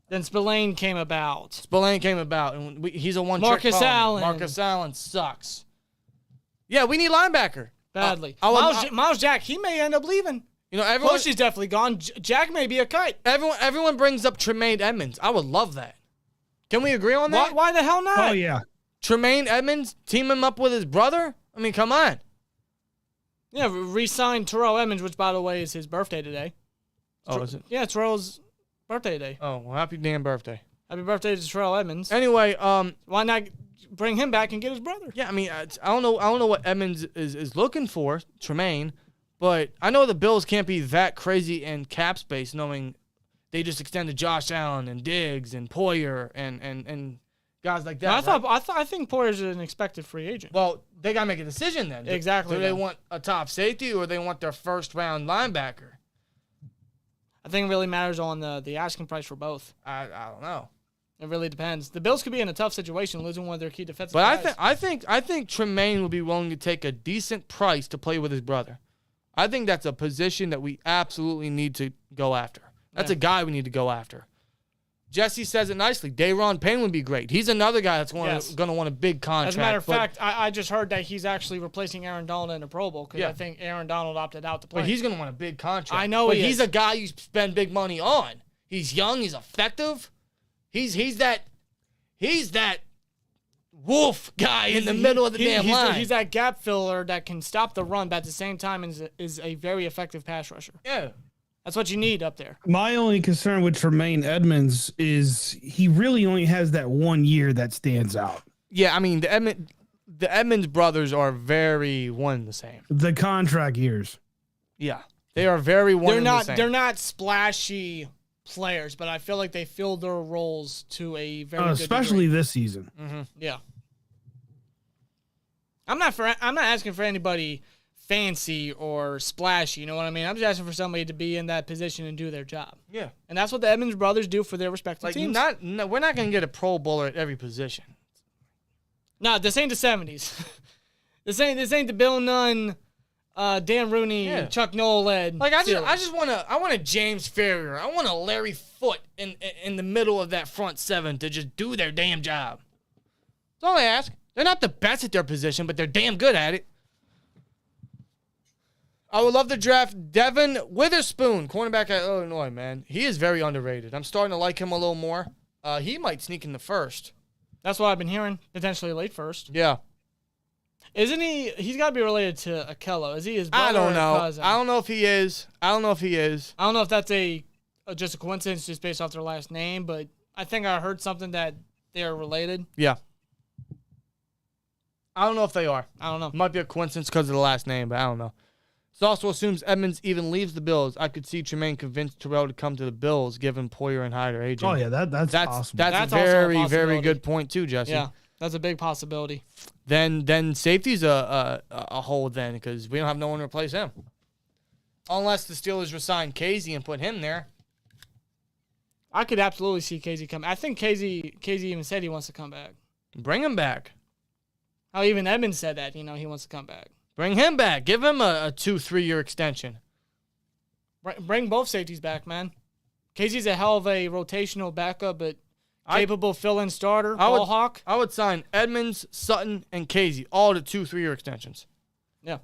Then Spillane came about. And he's a one-trick Marcus pony. Allen. Marcus Allen sucks. Yeah, we need linebacker. Badly. Miles Jack, he may end up leaving. You know, everyone. Bush is definitely gone. Jack may be a kite. Everyone brings up Tremaine Edmonds. I would love that. Can we agree on that? Why the hell not? Oh, yeah. Tremaine Edmonds, team him up with his brother? I mean, come on. Yeah, re-signed Terrell Edmonds, which, by the way, is his birthday today. Oh, is it? Yeah, Terrell's birthday today. Oh, well, happy damn birthday. Happy birthday to Terrell Edmonds. Anyway, why not bring him back and get his brother? Yeah, I mean, I don't know what Edmonds is looking for, Tremaine, but I know the Bills can't be that crazy in cap space, knowing they just extended Josh Allen and Diggs and Poyer and guys like that. I think Poyer's an expected free agent. Well, they gotta make a decision then. Exactly. Do they want a top safety or they want their first round linebacker? I think it really matters on the asking price for both. I don't know. It really depends. The Bills could be in a tough situation losing one of their key defensive guys. But I think Tremaine will be willing to take a decent price to play with his brother. I think that's a position that we absolutely need to go after. That's a guy we need to go after. Jesse says it nicely. Dayron Payne would be great. He's another guy that's going to want a big contract. As a matter of fact, I just heard that he's actually replacing Aaron Donald in the Pro Bowl because I think Aaron Donald opted out to play. But he's going to want a big contract. I know, but he's a guy you spend big money on. He's young. He's effective. He's that wolf guy in the middle of the damn line. He's that gap filler that can stop the run, but at the same time is a very effective pass rusher. Yeah. That's what you need up there. My only concern with Tremaine Edmonds is he really only has that 1 year that stands out. Yeah, I mean, the Edmonds brothers are very one and the same. The contract years. Yeah. They are very one and the same. They're not splashy players, but I feel like they fill their roles to a very good especially degree. this season. Mm-hmm. Yeah. I'm not asking for anybody fancy or splashy, you know what I mean? I'm just asking for somebody to be in that position and do their job. Yeah. And that's what the Edmonds brothers do for their respective teams. We're not going to get a Pro Bowler at every position. No, this ain't the 70s. this ain't the Bill Nunn, Dan Rooney, Chuck Nolan. Like I want a James Ferrier. I want a Larry Foote in the middle of that front seven to just do their damn job. That's all I ask. They're not the best at their position, but they're damn good at it. I would love to draft Devin Witherspoon, cornerback at Illinois, man. He is very underrated. I'm starting to like him a little more. He might sneak in the first. That's what I've been hearing. Potentially late first. Yeah. Isn't he? He's got to be related to Akello. Is he his brother? I don't know. Or cousin? I don't know if he is. I don't know if that's just a coincidence just based off their last name, but I think I heard something that they're related. Yeah. I don't know if they are. I don't know. It might be a coincidence because of the last name, but I don't know. This also assumes Edmonds even leaves the Bills. I could see Tremaine convince Terrell to come to the Bills, given Poyer and Hyde are aging. Oh, yeah, that's possible. That's a very, very good point, too, Jesse. Yeah, that's a big possibility. Then safety's a hole then because we don't have no one to replace him. Unless the Steelers resign Casey and put him there. I could absolutely see Casey come. I think Casey even said he wants to come back. Bring him back. Oh, even Edmonds said that, he wants to come back. Bring him back. Give him a 2-3 year extension. Bring both safeties back, man. Casey's a hell of a rotational backup, but capable fill-in starter, ball hawk. I would sign Edmonds, Sutton, and Casey, all to 2-3 year extensions. Yeah.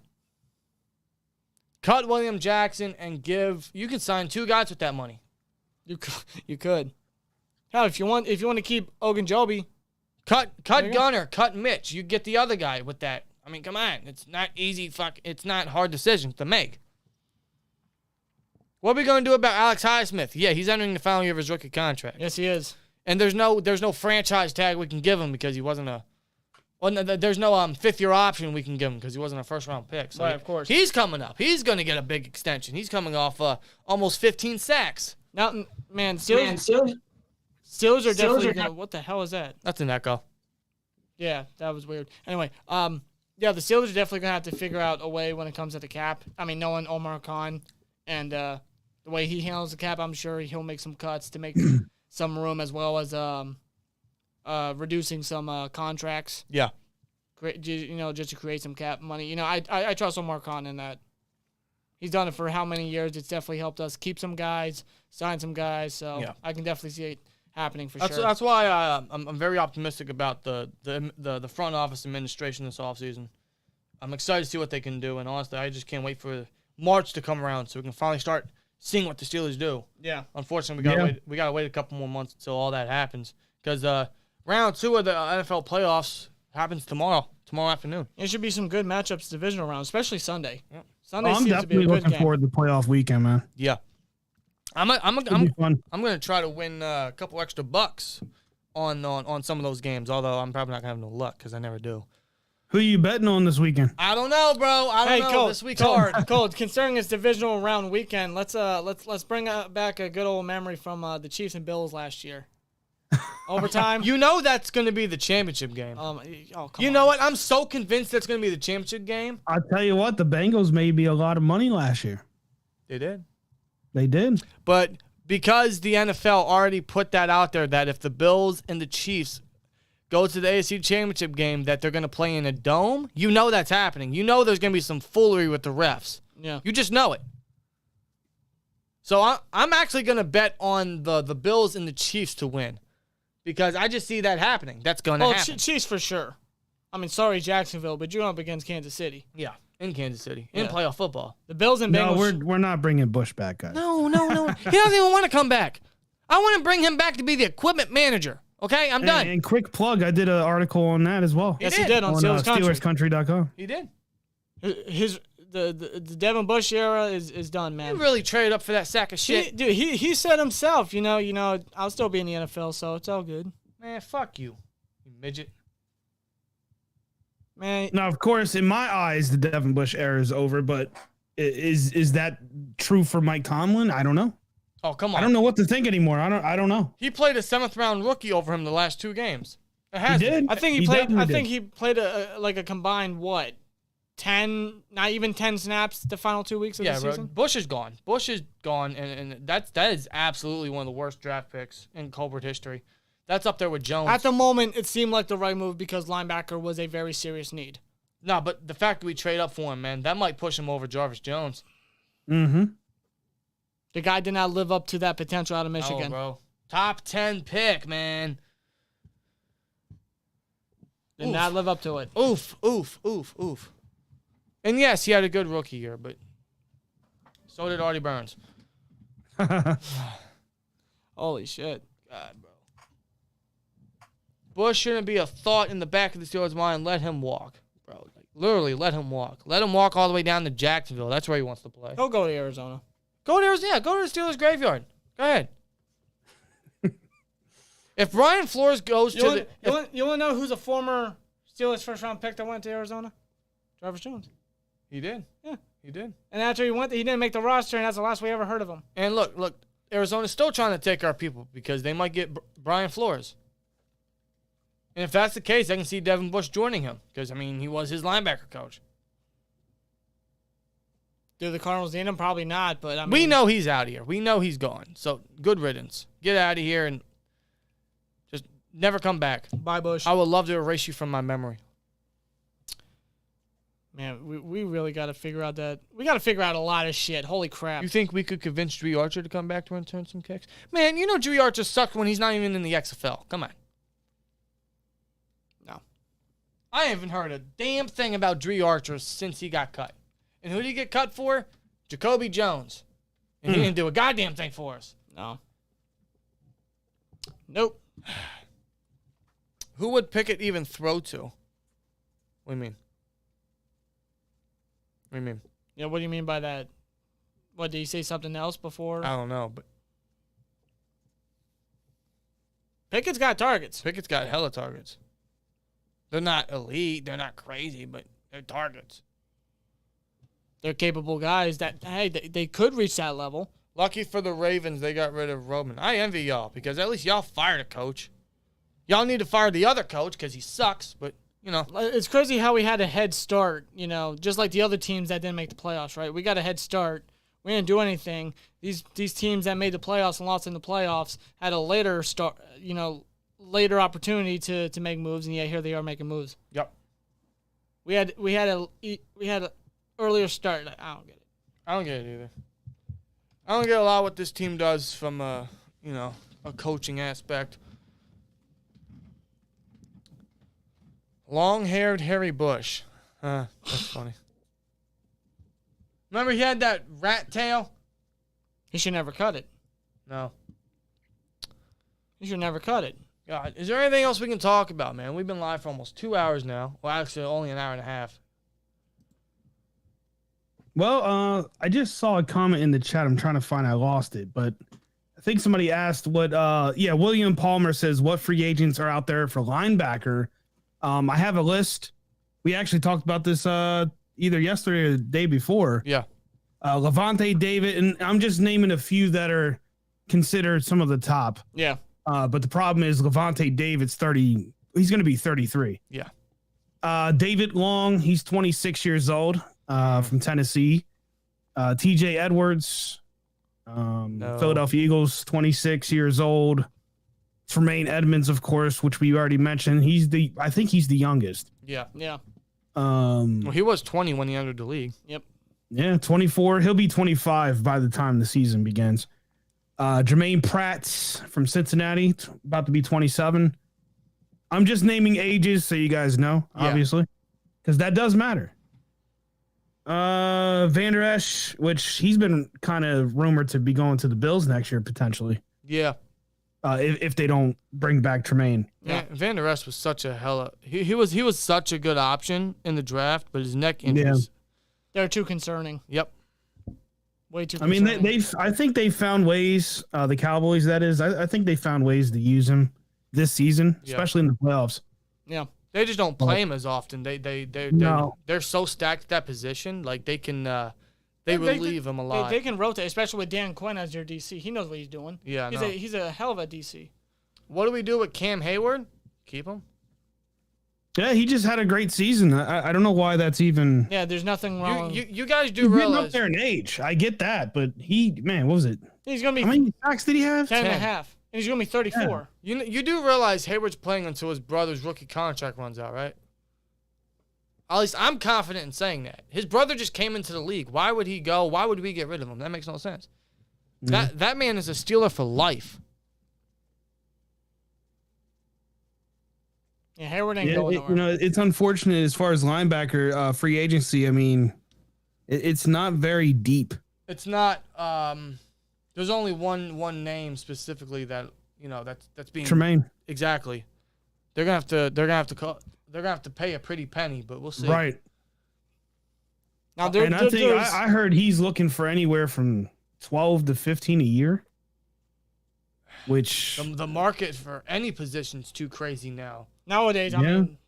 cut William Jackson and you can sign 2 guys with that money. You could. Hell, if you want to keep Ogunjobi, cut Gunner, cut Mitch. You get the other guy with that. I mean, come on. It's not easy. It's not hard decisions to make. What are we going to do about Alex Highsmith? Yeah, he's entering the final year of his rookie contract. Yes, he is. And there's no franchise tag we can give him because he wasn't there's no 5th-year option we can give him because he wasn't a first-round pick. So right, of course. He's coming up. He's going to get a big extension. He's coming off almost 15 sacks. Now, man, Steelers are definitely gonna, what the hell is that? That's an echo. Yeah, that was weird. Anyway, the Steelers are definitely gonna have to figure out a way when it comes to the cap. I mean, knowing Omar Khan and the way he handles the cap, I'm sure he'll make some cuts to make some room as well as reducing some contracts. Yeah. Just to create some cap money. I trust Omar Khan in that. He's done it for how many years? It's definitely helped us keep some guys, sign some guys. So yeah. I can definitely see it happening for sure. That's why I'm very optimistic about the front office administration this offseason. I'm excited to see what they can do, and honestly, I just can't wait for March to come around so we can finally start seeing what the Steelers do. Yeah. Unfortunately, we gotta wait a couple more months until all that happens because round 2 of the NFL playoffs happens tomorrow afternoon. It should be some good matchups, divisional round, especially Sunday. Yep. Sunday I'm seems to be definitely a good looking game. forward to the playoff weekend, man. Yeah. I'm gonna try to win a couple extra bucks on some of those games. Although I'm probably not gonna have no luck because I never do. Who are you betting on this weekend? I don't know, bro. I don't know. Cole, This week's hard. Cole, concerning this divisional round weekend, let's bring back a good old memory from the Chiefs and Bills last year. Overtime. You know that's going to be the championship game. You know what? I'm so convinced that's going to be the championship game. I'll tell you what, the Bengals made me a lot of money last year. They did. They did. But because the NFL already put that out there that if the Bills and the Chiefs go to the AFC championship game that they're going to play in a dome, you know that's happening. You know there's going to be some foolery with the refs. Yeah. You just know it. So I'm actually going to bet on the Bills and the Chiefs to win. Because I just see that happening. That's going to happen. Chiefs for sure. I mean, sorry, Jacksonville, but you're up against Kansas City. Yeah, in Kansas City. In playoff football. The Bills and Bengals. No, we're not bringing Bush back, guys. No. He doesn't even want to come back. I want to bring him back to be the equipment manager. Okay, I'm done. And quick plug, I did an article on that as well. Yes, he did on SteelersCountry.com. He did. The Devin Bush era is done, man. He really traded up for that sack of shit. He said himself, I'll still be in the NFL, so it's all good. Man, fuck you midget. Man. Now, of course, in my eyes, the Devin Bush era is over, but is that true for Mike Tomlin? I don't know. Oh, come on. I don't know what to think anymore. I don't know. He played a 7th-round rookie over him the last 2 games. He did. I think he played a combined 10, not even 10 snaps the final 2 weeks of the season. Bush is gone. And that is absolutely one of the worst draft picks in Colbert history. That's up there with Jones. At the moment, it seemed like the right move because linebacker was a very serious need. No, but the fact that we trade up for him, man, that might push him over Jarvis Jones. Mm-hmm. The guy did not live up to that potential out of Michigan. Oh, bro. Top 10 pick, man. Did not live up to it. Oof. And yes, he had a good rookie year, but so did Artie Burns. Holy shit. God, bro. Bush shouldn't be a thought in the back of the Steelers' mind. Let him walk, bro. Literally, let him walk. Let him walk all the way down to Jacksonville. That's where he wants to play. He'll go to Arizona. Go to Arizona. Yeah, go to the Steelers' graveyard. Go ahead. If Brian Flores goes You want to know who's a former Steelers first-round pick that went to Arizona? Jarvis Jones. He did. Yeah. He did. And after he went, he didn't make the roster, and that's the last we ever heard of him. And look, Arizona's still trying to take our people because they might get Brian Flores. And if that's the case, I can see Devin Bush joining him because, he was his linebacker coach. Do the Cardinals need him? Probably not, but we know he's out of here. We know he's gone. So, good riddance. Get out of here and just never come back. Bye, Bush. I would love to erase you from my memory. Man, we really got to figure out that. We got to figure out a lot of shit. Holy crap. You think we could convince Dree Archer to come back to return some kicks? Man, Dree Archer sucked when he's not even in the XFL. Come on. No. I haven't heard a damn thing about Dree Archer since he got cut. And who did he get cut for? Jacoby Jones. And he didn't do a goddamn thing for us. No. Nope. Who would Pickett even throw to? What do you mean? What do you mean? Yeah, what do you mean by that? What, did he say something else before? I don't know, but Pickett's got targets. Pickett's got hella targets. They're not elite. They're not crazy, but they're targets. They're capable guys that, hey, they could reach that level. Lucky for the Ravens, they got rid of Roman. I envy y'all because at least y'all fired a coach. Y'all need to fire the other coach because he sucks, but, you know. It's crazy how we had a head start, you know, just like the other teams that didn't make the playoffs, right? We got a head start. We didn't do anything. These teams that made the playoffs and lost in the playoffs had a later start, you know, later opportunity to make moves, and yeah, here they are making moves. Yep. We had a earlier start. I don't get it. I don't get it either. I don't get a lot what this team does from a coaching aspect. Long-haired Harry Bush. That's funny. Remember he had that rat tail? He should never cut it. No. He should never cut it. God, is there anything else we can talk about, man? We've been live for almost 2 hours now. Well, actually, only an hour and a half. Well, I just saw a comment in the chat. I'm trying to find. I lost it, but I think somebody asked what. William Palmer says what free agents are out there for linebacker. I have a list. We actually talked about this either yesterday or the day before. Yeah. Levante David, and I'm just naming a few that are considered some of the top. Yeah. But the problem is Levante David's 30. He's going to be 33. Yeah. David Long, he's 26 years old. From Tennessee. TJ Edwards, Philadelphia Eagles, 26 years old. Tremaine Edmonds, of course, which we already mentioned. I think he's the youngest. Yeah. Yeah. Well, he was 20 when he entered the league. Yep. Yeah, 24. He'll be 25 by the time the season begins. Jermaine Pratt's from Cincinnati, about to be 27. I'm just naming ages so you guys know, obviously, because that does matter. Van Der Esch, which he's been kind of rumored to be going to the Bills next year potentially. Yeah. If they don't bring back Tremaine. Yeah. Van Der Esch was such a he was such a good option in the draft, but his neck injuries. They're too concerning. Yep. Way too concerning. I mean, I think they found ways, the Cowboys, that is. I think they found ways to use him this season, especially in the playoffs. Yeah. They just don't play him as often. They're so stacked at that position. Like they can relieve him a lot. They can rotate, especially with Dan Quinn as your DC. He knows what he's doing. Yeah, he's a hell of a DC. What do we do with Cam Hayward? Keep him? Yeah, he just had a great season. I don't know why that's even. Yeah, there's nothing wrong. You guys do he's realize up there in age. I get that, but what was it? He's gonna be. How many sacks did he have? 10 and a half. And he's going to be 34. Yeah. You do realize Hayward's playing until his brother's rookie contract runs out, right? At least I'm confident in saying that. His brother just came into the league. Why would he go? Why would we get rid of him? That makes no sense. Mm-hmm. That man is a Steeler for life. Yeah, Hayward ain't going nowhere. It's unfortunate as far as linebacker free agency. I mean, it's not very deep. It's not. There's only one name specifically that that's being Tremaine. Exactly. They're gonna have to pay a pretty penny, but we'll see. Right. Now, I heard he's looking for anywhere from 12 to 15 a year. Which the market for any position's too crazy now. Nowadays, I mean,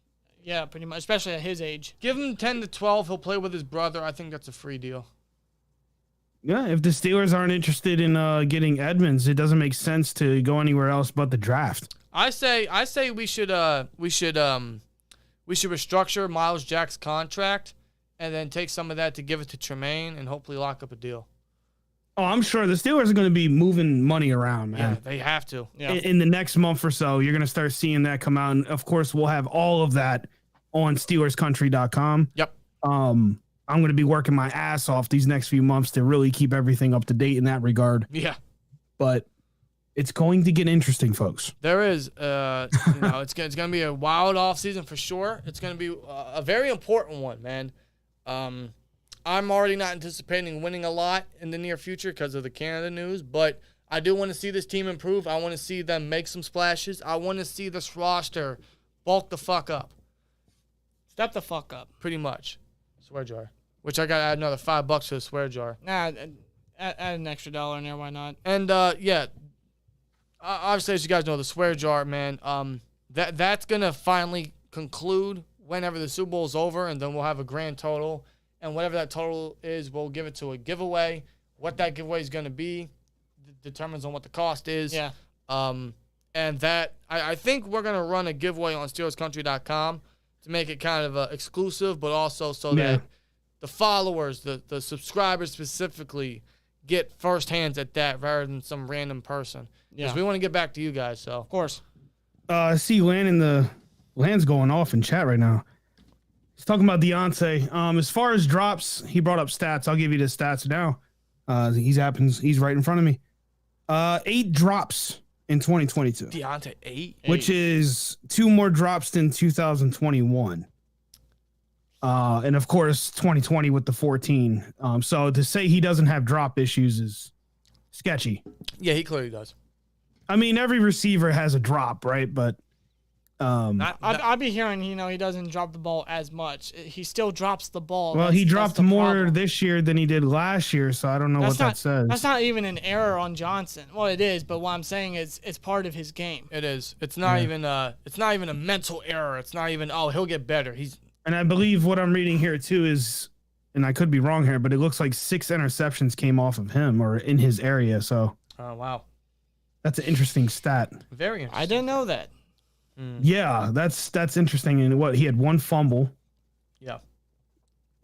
yeah, pretty much, especially at his age. Give him 10 to 12. He'll play with his brother. I think that's a free deal. Yeah, if the Steelers aren't interested in getting Edmonds, it doesn't make sense to go anywhere else but the draft. I say we should restructure Miles Jack's contract and then take some of that to give it to Tremaine and hopefully lock up a deal. Oh, I'm sure the Steelers are going to be moving money around, man. Yeah, they have to. Yeah. In the next month or so, you're going to start seeing that come out. And of course, we'll have all of that on SteelersCountry.com. Yep. I'm going to be working my ass off these next few months to really keep everything up to date in that regard. Yeah. But it's going to get interesting, folks. There is, it's going to be a wild offseason for sure. It's going to be a very important one, man. I'm already not anticipating winning a lot in the near future because of the Canada news, but I do want to see this team improve. I want to see them make some splashes. I want to see this roster bulk the fuck up. Step the fuck up. Pretty much. Swear jar. Which I got to add another $5 to the swear jar. Nah, add an extra $1 in there. Why not? And, yeah, obviously, as you guys know, the swear jar, man, that's going to finally conclude whenever the Super Bowl is over, and then we'll have a grand total. And whatever that total is, we'll give it to a giveaway. What that giveaway is going to be determines on what the cost is. Yeah. And that I think we're going to run a giveaway on SteelersCountry.com to make it kind of exclusive, but also so that the followers, the subscribers specifically, get first hands at that rather than some random person. Yeah. Because we want to get back to you guys. So Of course. I see Land's going off in chat right now. He's talking about Deontay. As far as drops, he brought up stats. I'll give you the stats now. He's right in front of me. 8 drops in 2022. Deontay 8, which is 2 more drops than 2021. And of course 2020 with the 14. So to say he doesn't have drop issues is sketchy. Yeah, he clearly does. I mean, every receiver has a drop, right? But I'd be hearing, he doesn't drop the ball as much. He still drops the ball. well, he dropped more this year than he did last year, so I don't know what that says. That's not even an error on Johnson. Well, it is, but what I'm saying is it's part of his game. It is. It's not even a mental error. It's not even, he'll get better. And I believe what I'm reading here too is, and I could be wrong here, but it looks like 6 interceptions came off of him or in his area. So wow. That's an interesting stat. Very interesting. I didn't know that. Yeah, that's interesting. And he had 1 fumble. Yeah.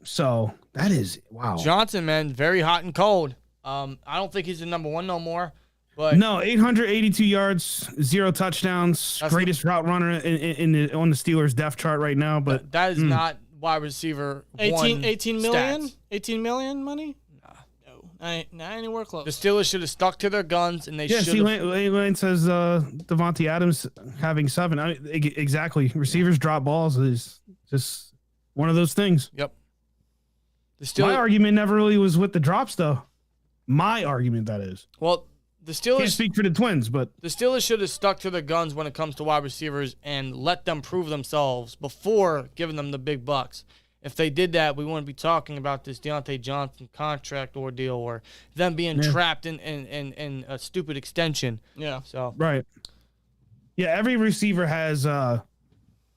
So that is wow. Johnson, man, very hot and cold. I don't think he's the number 1 no more. But no, 882 yards, 0 touchdowns, greatest route runner on the Steelers depth chart right now. But that is not wide receiver 18 million? stats. 18 million money? Not anywhere close. The Steelers should have stuck to their guns, and they should have. See, Lane says Devontae Adams having 7. Exactly. Receivers drop balls is just one of those things. Yep. My argument never really was with the drops, though. My argument, that is. Well, the Steelers can't speak for the Twins, but the Steelers should have stuck to their guns when it comes to wide receivers and let them prove themselves before giving them the big bucks. If they did that, we wouldn't be talking about this Deontay Johnson contract ordeal or them being trapped in a stupid extension. Yeah. So right. Yeah, every receiver has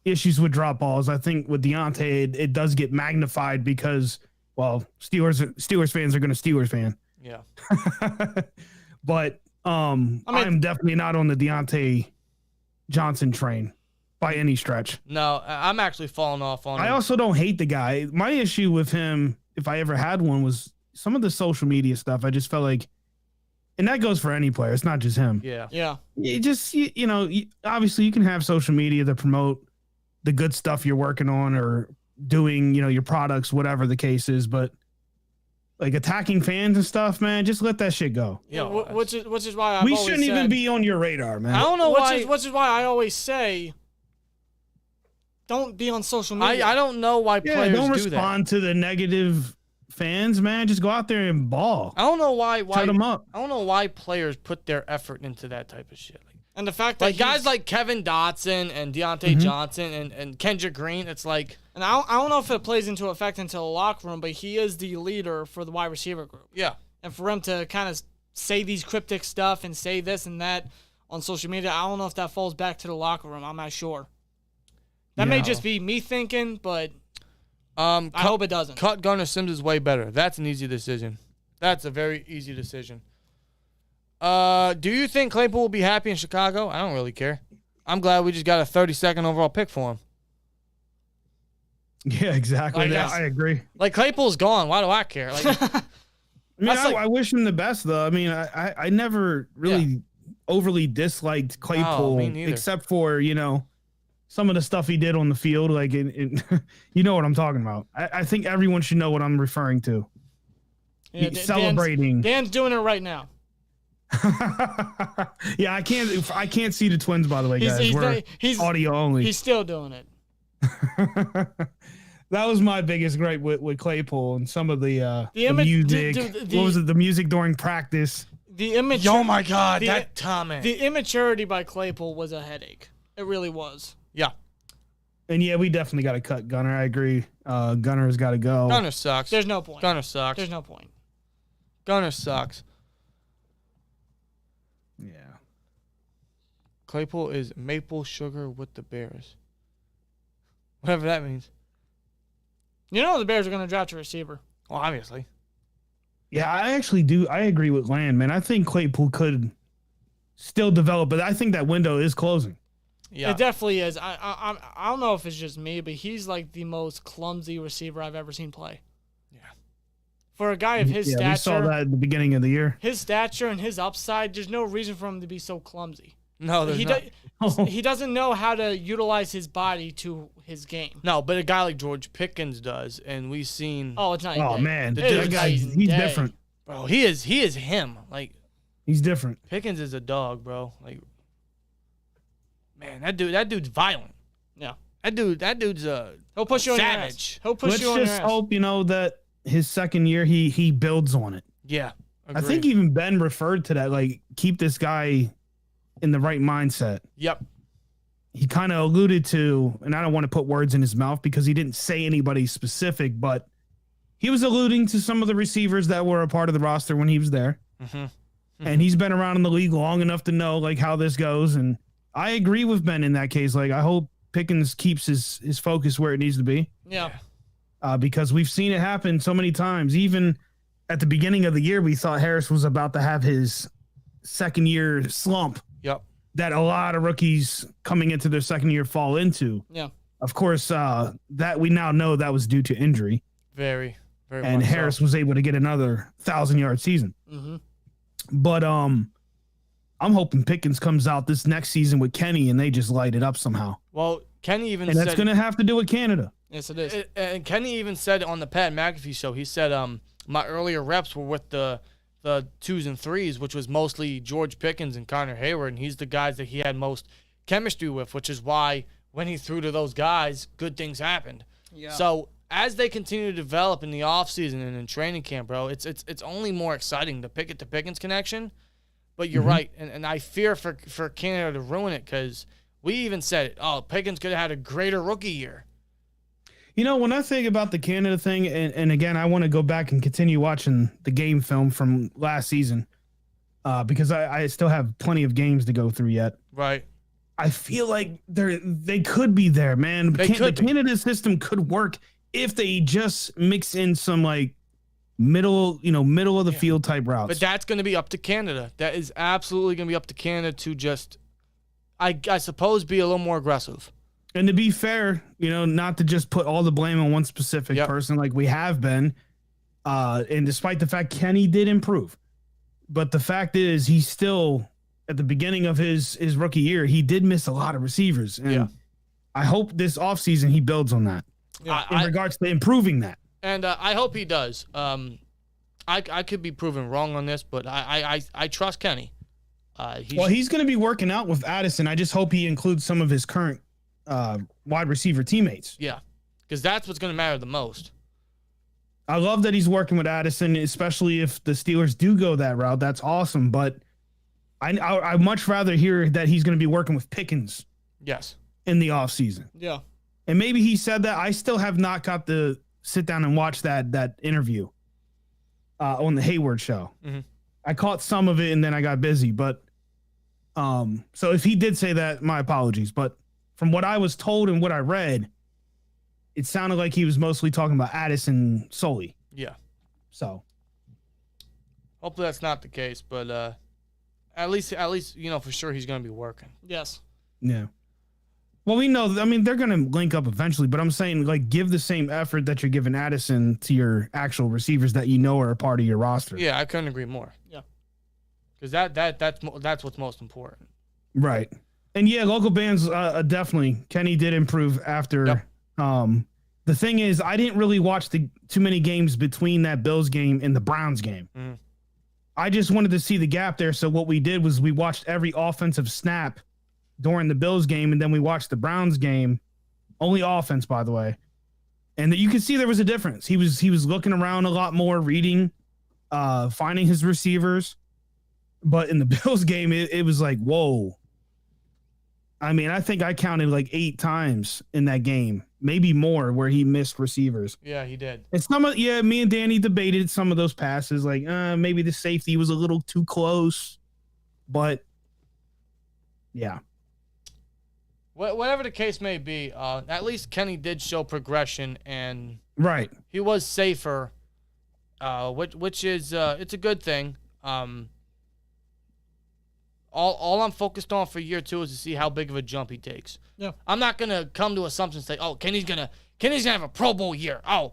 issues with drop balls. I think with Deontay, it does get magnified because, well, Steelers fans are going to Steelers fan. Yeah. But I'm definitely not on the Deontay Johnson train by any stretch. No, I'm actually falling off on him. I also don't hate the guy. My issue with him, if I ever had one, was some of the social media stuff. I just felt like, and that goes for any player. It's not just him. Yeah. Yeah. Obviously you can have social media to promote the good stuff you're working on or doing, your products, whatever the case is. But like attacking fans and stuff, man, just let that shit go. Yeah. Which is why I've we always shouldn't said, even be on your radar, man. I don't know why. Which is why I always say, don't be on social media. I don't know why players don't do respond to the negative fans, man. Just go out there and ball. I don't know why Shut them up. I don't know why players put their effort into that type of shit. And the fact that guys like Kevin Dotson and Deontay Johnson and Kendrick Green, it's like. And I don't know if it plays into effect into the locker room, but he is the leader for the wide receiver group. Yeah. And for him to kind of say these cryptic stuff and say this and that on social media, I don't know if that falls back to the locker room. I'm not sure. That may just be me thinking, but I hope it doesn't. Cut Gunnar Sims is way better. That's an easy decision. That's a very easy decision. Do you think Claypool will be happy in Chicago? I don't really care. I'm glad we just got a 32nd overall pick for him. Yeah, exactly. I agree. Like, Claypool's gone. Why do I care? I wish him the best, though. I mean, I never really overly disliked Claypool, except for, some of the stuff he did on the field. Like, you know what I'm talking about. I think everyone should know what I'm referring to. Yeah, celebrating. Dan's doing it right now. Yeah, I can't see the Twins, by the way, guys. We're audio only. He's still doing it. That was my biggest gripe with Claypool and some of the music. What was it? The music during practice. Oh my God, that comment. The immaturity by Claypool was a headache. It really was. Yeah. And yeah, we definitely got to cut Gunner. I agree. Gunner's got to go. Gunner sucks. There's no point. Gunner sucks. There's no point. Gunner sucks. Yeah. Claypool is maple sugar with the Bears. Whatever that means. You know the Bears are going to draft a receiver. Well, obviously. Yeah, I actually do. I agree with Land, man. I think Claypool could still develop, but I think that window is closing. Yeah. It definitely is. I don't know if it's just me, but he's like the most clumsy receiver I've ever seen play. Yeah. For a guy of his stature. We saw that at the beginning of the year. His stature and his upside, there's no reason for him to be so clumsy. No, there's not. He doesn't know how to utilize his body to his game. No, but a guy like George Pickens does, and we've seen. Oh, it's not. Oh man, that guy, he's different. Bro, he is him. Like, he's different. Pickens is a dog, bro. Like, man, that dude's violent. Yeah, that dude's he'll push you on savage. your ass. He'll push you on Let's your just ass. hope that his second year he builds on it. Yeah, I think even Ben referred to that. Like, keep this guy in the right mindset. Yep. He kind of alluded to, and I don't want to put words in his mouth because he didn't say anybody specific, but he was alluding to some of the receivers that were a part of the roster when he was there. Mm-hmm. Mm-hmm. And he's been around in the league long enough to know like how this goes. And I agree with Ben in that case. Like, I hope Pickens keeps his focus where it needs to be. Yeah. Because we've seen it happen so many times. Even at the beginning of the year, we thought Harris was about to have his second year slump. Yep. That a lot of rookies coming into their second year fall into. Yeah. Of course, that we now know that was due to injury. Very, very. And Harris was able to get another 1,000-yard season. Mm-hmm. But I'm hoping Pickens comes out this next season with Kenny and they just light it up somehow. Well, Kenny even and said, that's going to have to do with Canada. Yes, it is. And Kenny even said on the Pat McAfee show, he said, my earlier reps were with the 2s and 3s, which was mostly George Pickens and Connor Hayward, and he's the guys that he had most chemistry with, which is why when he threw to those guys, good things happened. Yeah. So as they continue to develop in the offseason and in training camp, bro, it's only more exciting, the Pickett to Pickens connection. But you're right, and I fear for Canada to ruin it because we even said it. Oh, Pickens could have had a greater rookie year. You know, when I think about the Canada thing, and again, I want to go back and continue watching the game film from last season because I still have plenty of games to go through yet. Right. I feel like they could be there, man. The Canada system could work if they just mix in some like middle of the field type routes. But that's going to be up to Canada. That is absolutely going to be up to Canada to just, I suppose, be a little more aggressive. And to be fair, not to just put all the blame on one specific person like we have been. And despite the fact Kenny did improve, but the fact is he's still at the beginning of his rookie year, he did miss a lot of receivers. And I hope this offseason he builds on that in regards to improving that. And I hope he does. I could be proven wrong on this, but I trust Kenny. He's going to be working out with Addison. I just hope he includes some of his current wide receiver teammates. Yeah, because that's what's going to matter the most. I love that he's working with Addison, especially if the Steelers do go that route. That's awesome. But I'd much rather hear that he's going to be working with Pickens. Yes. In the offseason. Yeah. And maybe he said that. I still have not got to sit down and watch that interview on the Hayward show. Mm-hmm. I caught some of it and then I got busy. But so if he did say that, my apologies. But from what I was told and what I read, it sounded like he was mostly talking about Addison solely. Yeah. So hopefully that's not the case, but at least for sure he's going to be working. Yes. Yeah. Well, we know. I mean, they're going to link up eventually, but I'm saying like give the same effort that you're giving Addison to your actual receivers that are a part of your roster. Yeah, I couldn't agree more. Yeah. Because that's what's most important. Right. And yeah, local bands definitely. Kenny did improve after. Yep. The thing is, I didn't really watch too many games between that Bills game and the Browns game. Mm. I just wanted to see the gap there. So what we did was we watched every offensive snap during the Bills game, and then we watched the Browns game. Only offense, by the way. And you could see there was a difference. He was looking around a lot more, reading, finding his receivers. But in the Bills game, it was like, whoa. I mean, I think I counted like 8 times in that game, maybe more, where he missed receivers. Yeah, he did. And me and Danny debated some of those passes, like maybe the safety was a little too close. But yeah. Whatever the case may be, at least Kenny did show progression, and Right. he was safer, which is it's a good thing. All I'm focused on for year 2 is to see how big of a jump he takes. Yeah. I'm not gonna come to assumptions say, oh, Kenny's gonna have a Pro Bowl year. Oh,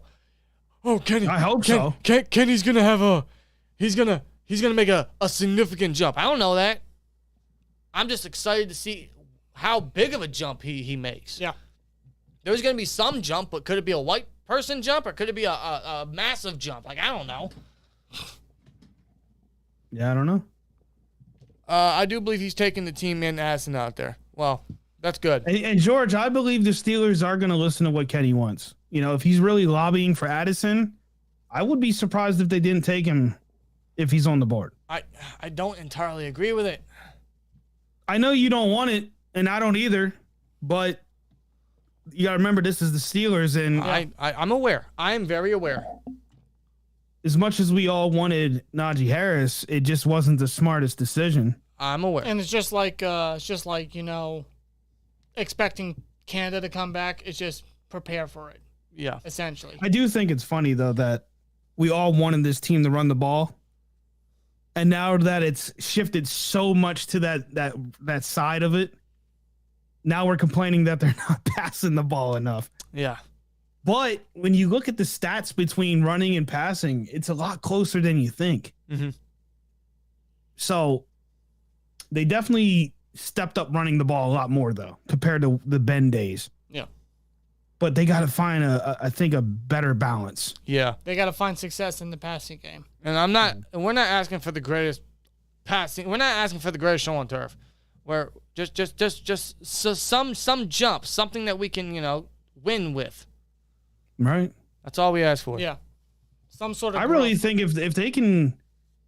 Kenny. I hope so. Kenny's gonna have he's gonna make a significant jump. I don't know that. I'm just excited to see how big of a jump he makes. Yeah. There's going to be some jump, but could it be a white person jump or could it be a massive jump? Like, I don't know. Yeah, I don't know. I do believe he's taking the team in Addison out there. Well, that's good. And George, I believe the Steelers are going to listen to what Kenny wants. You know, if he's really lobbying for Addison, I would be surprised if they didn't take him if he's on the board. I don't entirely agree with it. I know you don't want it, and I don't either, but you got to remember this is the Steelers, and I'm aware. I am very aware. As much as we all wanted Najee Harris, it just wasn't the smartest decision. I'm aware. And it's just like expecting Canada to come back. It's just prepare for it. Yeah. Essentially. I do think it's funny, though, that we all wanted this team to run the ball. And now that it's shifted so much to that side of it, now we're complaining that they're not passing the ball enough. Yeah. But when you look at the stats between running and passing, it's a lot closer than you think. Mm-hmm. So they definitely stepped up running the ball a lot more, though, compared to the Ben days. Yeah. But they got to find, I think, a better balance. Yeah. They got to find success in the passing game. And we're not asking for the greatest passing. We're not asking for the greatest show on turf. We're just some jump, something that we can, win with. Right. That's all we ask for. Yeah. Some sort of I really think if they can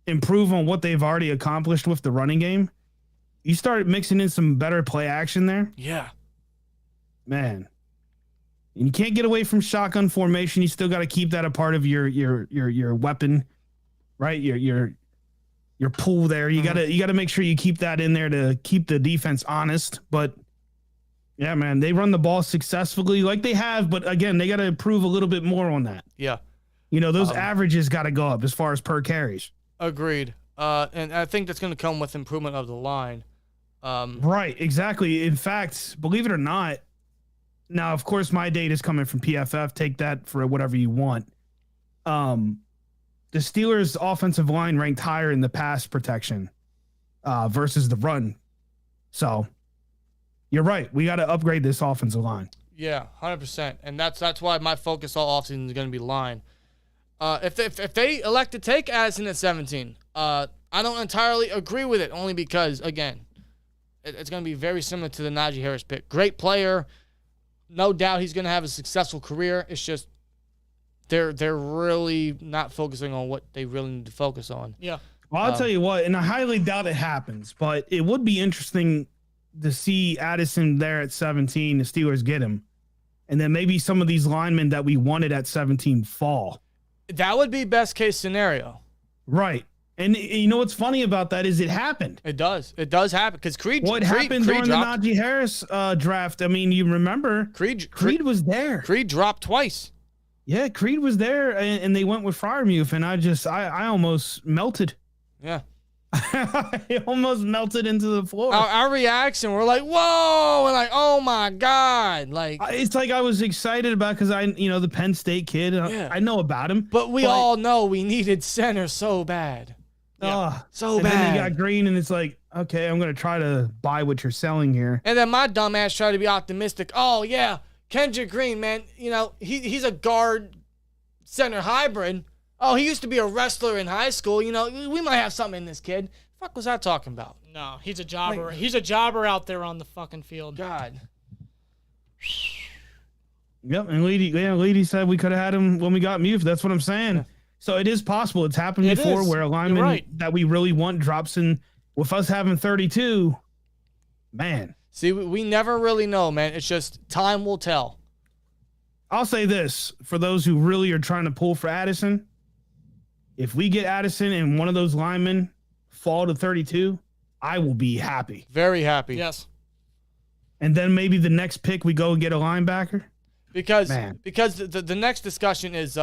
improve on what they've already accomplished with the running game, you start mixing in some better play action there. Yeah. Man. And you can't get away from shotgun formation. You still got to keep that a part of your weapon, right? Your pool there. You gotta make sure you keep that in there to keep the defense honest. But yeah, man, they run the ball successfully like they have, but again, they got to improve a little bit more on that. Yeah. Those averages got to go up as far as per carries. Agreed. And I think that's going to come with improvement of the line. Right, exactly. In fact, believe it or not, now, of course, my data is coming from PFF. Take that for whatever you want. The Steelers' offensive line ranked higher in the pass protection versus the run. So you're right. We got to upgrade this offensive line. Yeah, 100%. And that's why my focus all offseason is going to be line. If they elect to take Addison at 17, I don't entirely agree with it, only because, again, it's going to be very similar to the Najee Harris pick. Great player. No doubt he's going to have a successful career. It's just they're really not focusing on what they really need to focus on. Yeah. Well, I'll tell you what, and I highly doubt it happens, but it would be interesting to see Addison there at 17, the Steelers get him, and then maybe some of these linemen that we wanted at 17 fall. That would be best case scenario. Right. And you know what's funny about that is it happened. It does. It does happen because Creed. What happened during the Najee Harris draft? I mean, you remember Creed was there. Creed dropped twice. Yeah, Creed was there, and they went with Freiermuth, and I almost melted. Yeah. I almost melted into the floor. Our reaction, we're like, whoa, we're like, oh my God. Like, it's like I was excited about because the Penn State kid, yeah. I know about him. But we all know we needed center so bad. Yeah. So bad. bad. And then they got Green, and it's like, okay, I'm going to try to buy what you're selling here. And then my dumbass tried to be optimistic. Oh, yeah, Kendrick Green, man, he's a guard center hybrid. Oh, he used to be a wrestler in high school. We might have something in this kid. Fuck was I talking about? No, he's a jobber. He's a jobber out there on the fucking field. God. Yep, and Lady said we could have had him when we got Muth. That's what I'm saying. Yeah. So it is possible. It's happened before where a lineman that we really want drops in. With us having 32, man. See, we never really know, man. It's just time will tell. I'll say this, for those who really are trying to pull for Addison, if we get Addison and one of those linemen fall to 32, I will be happy. Very happy. Yes. And then maybe the next pick we go and get a linebacker. Because the next discussion is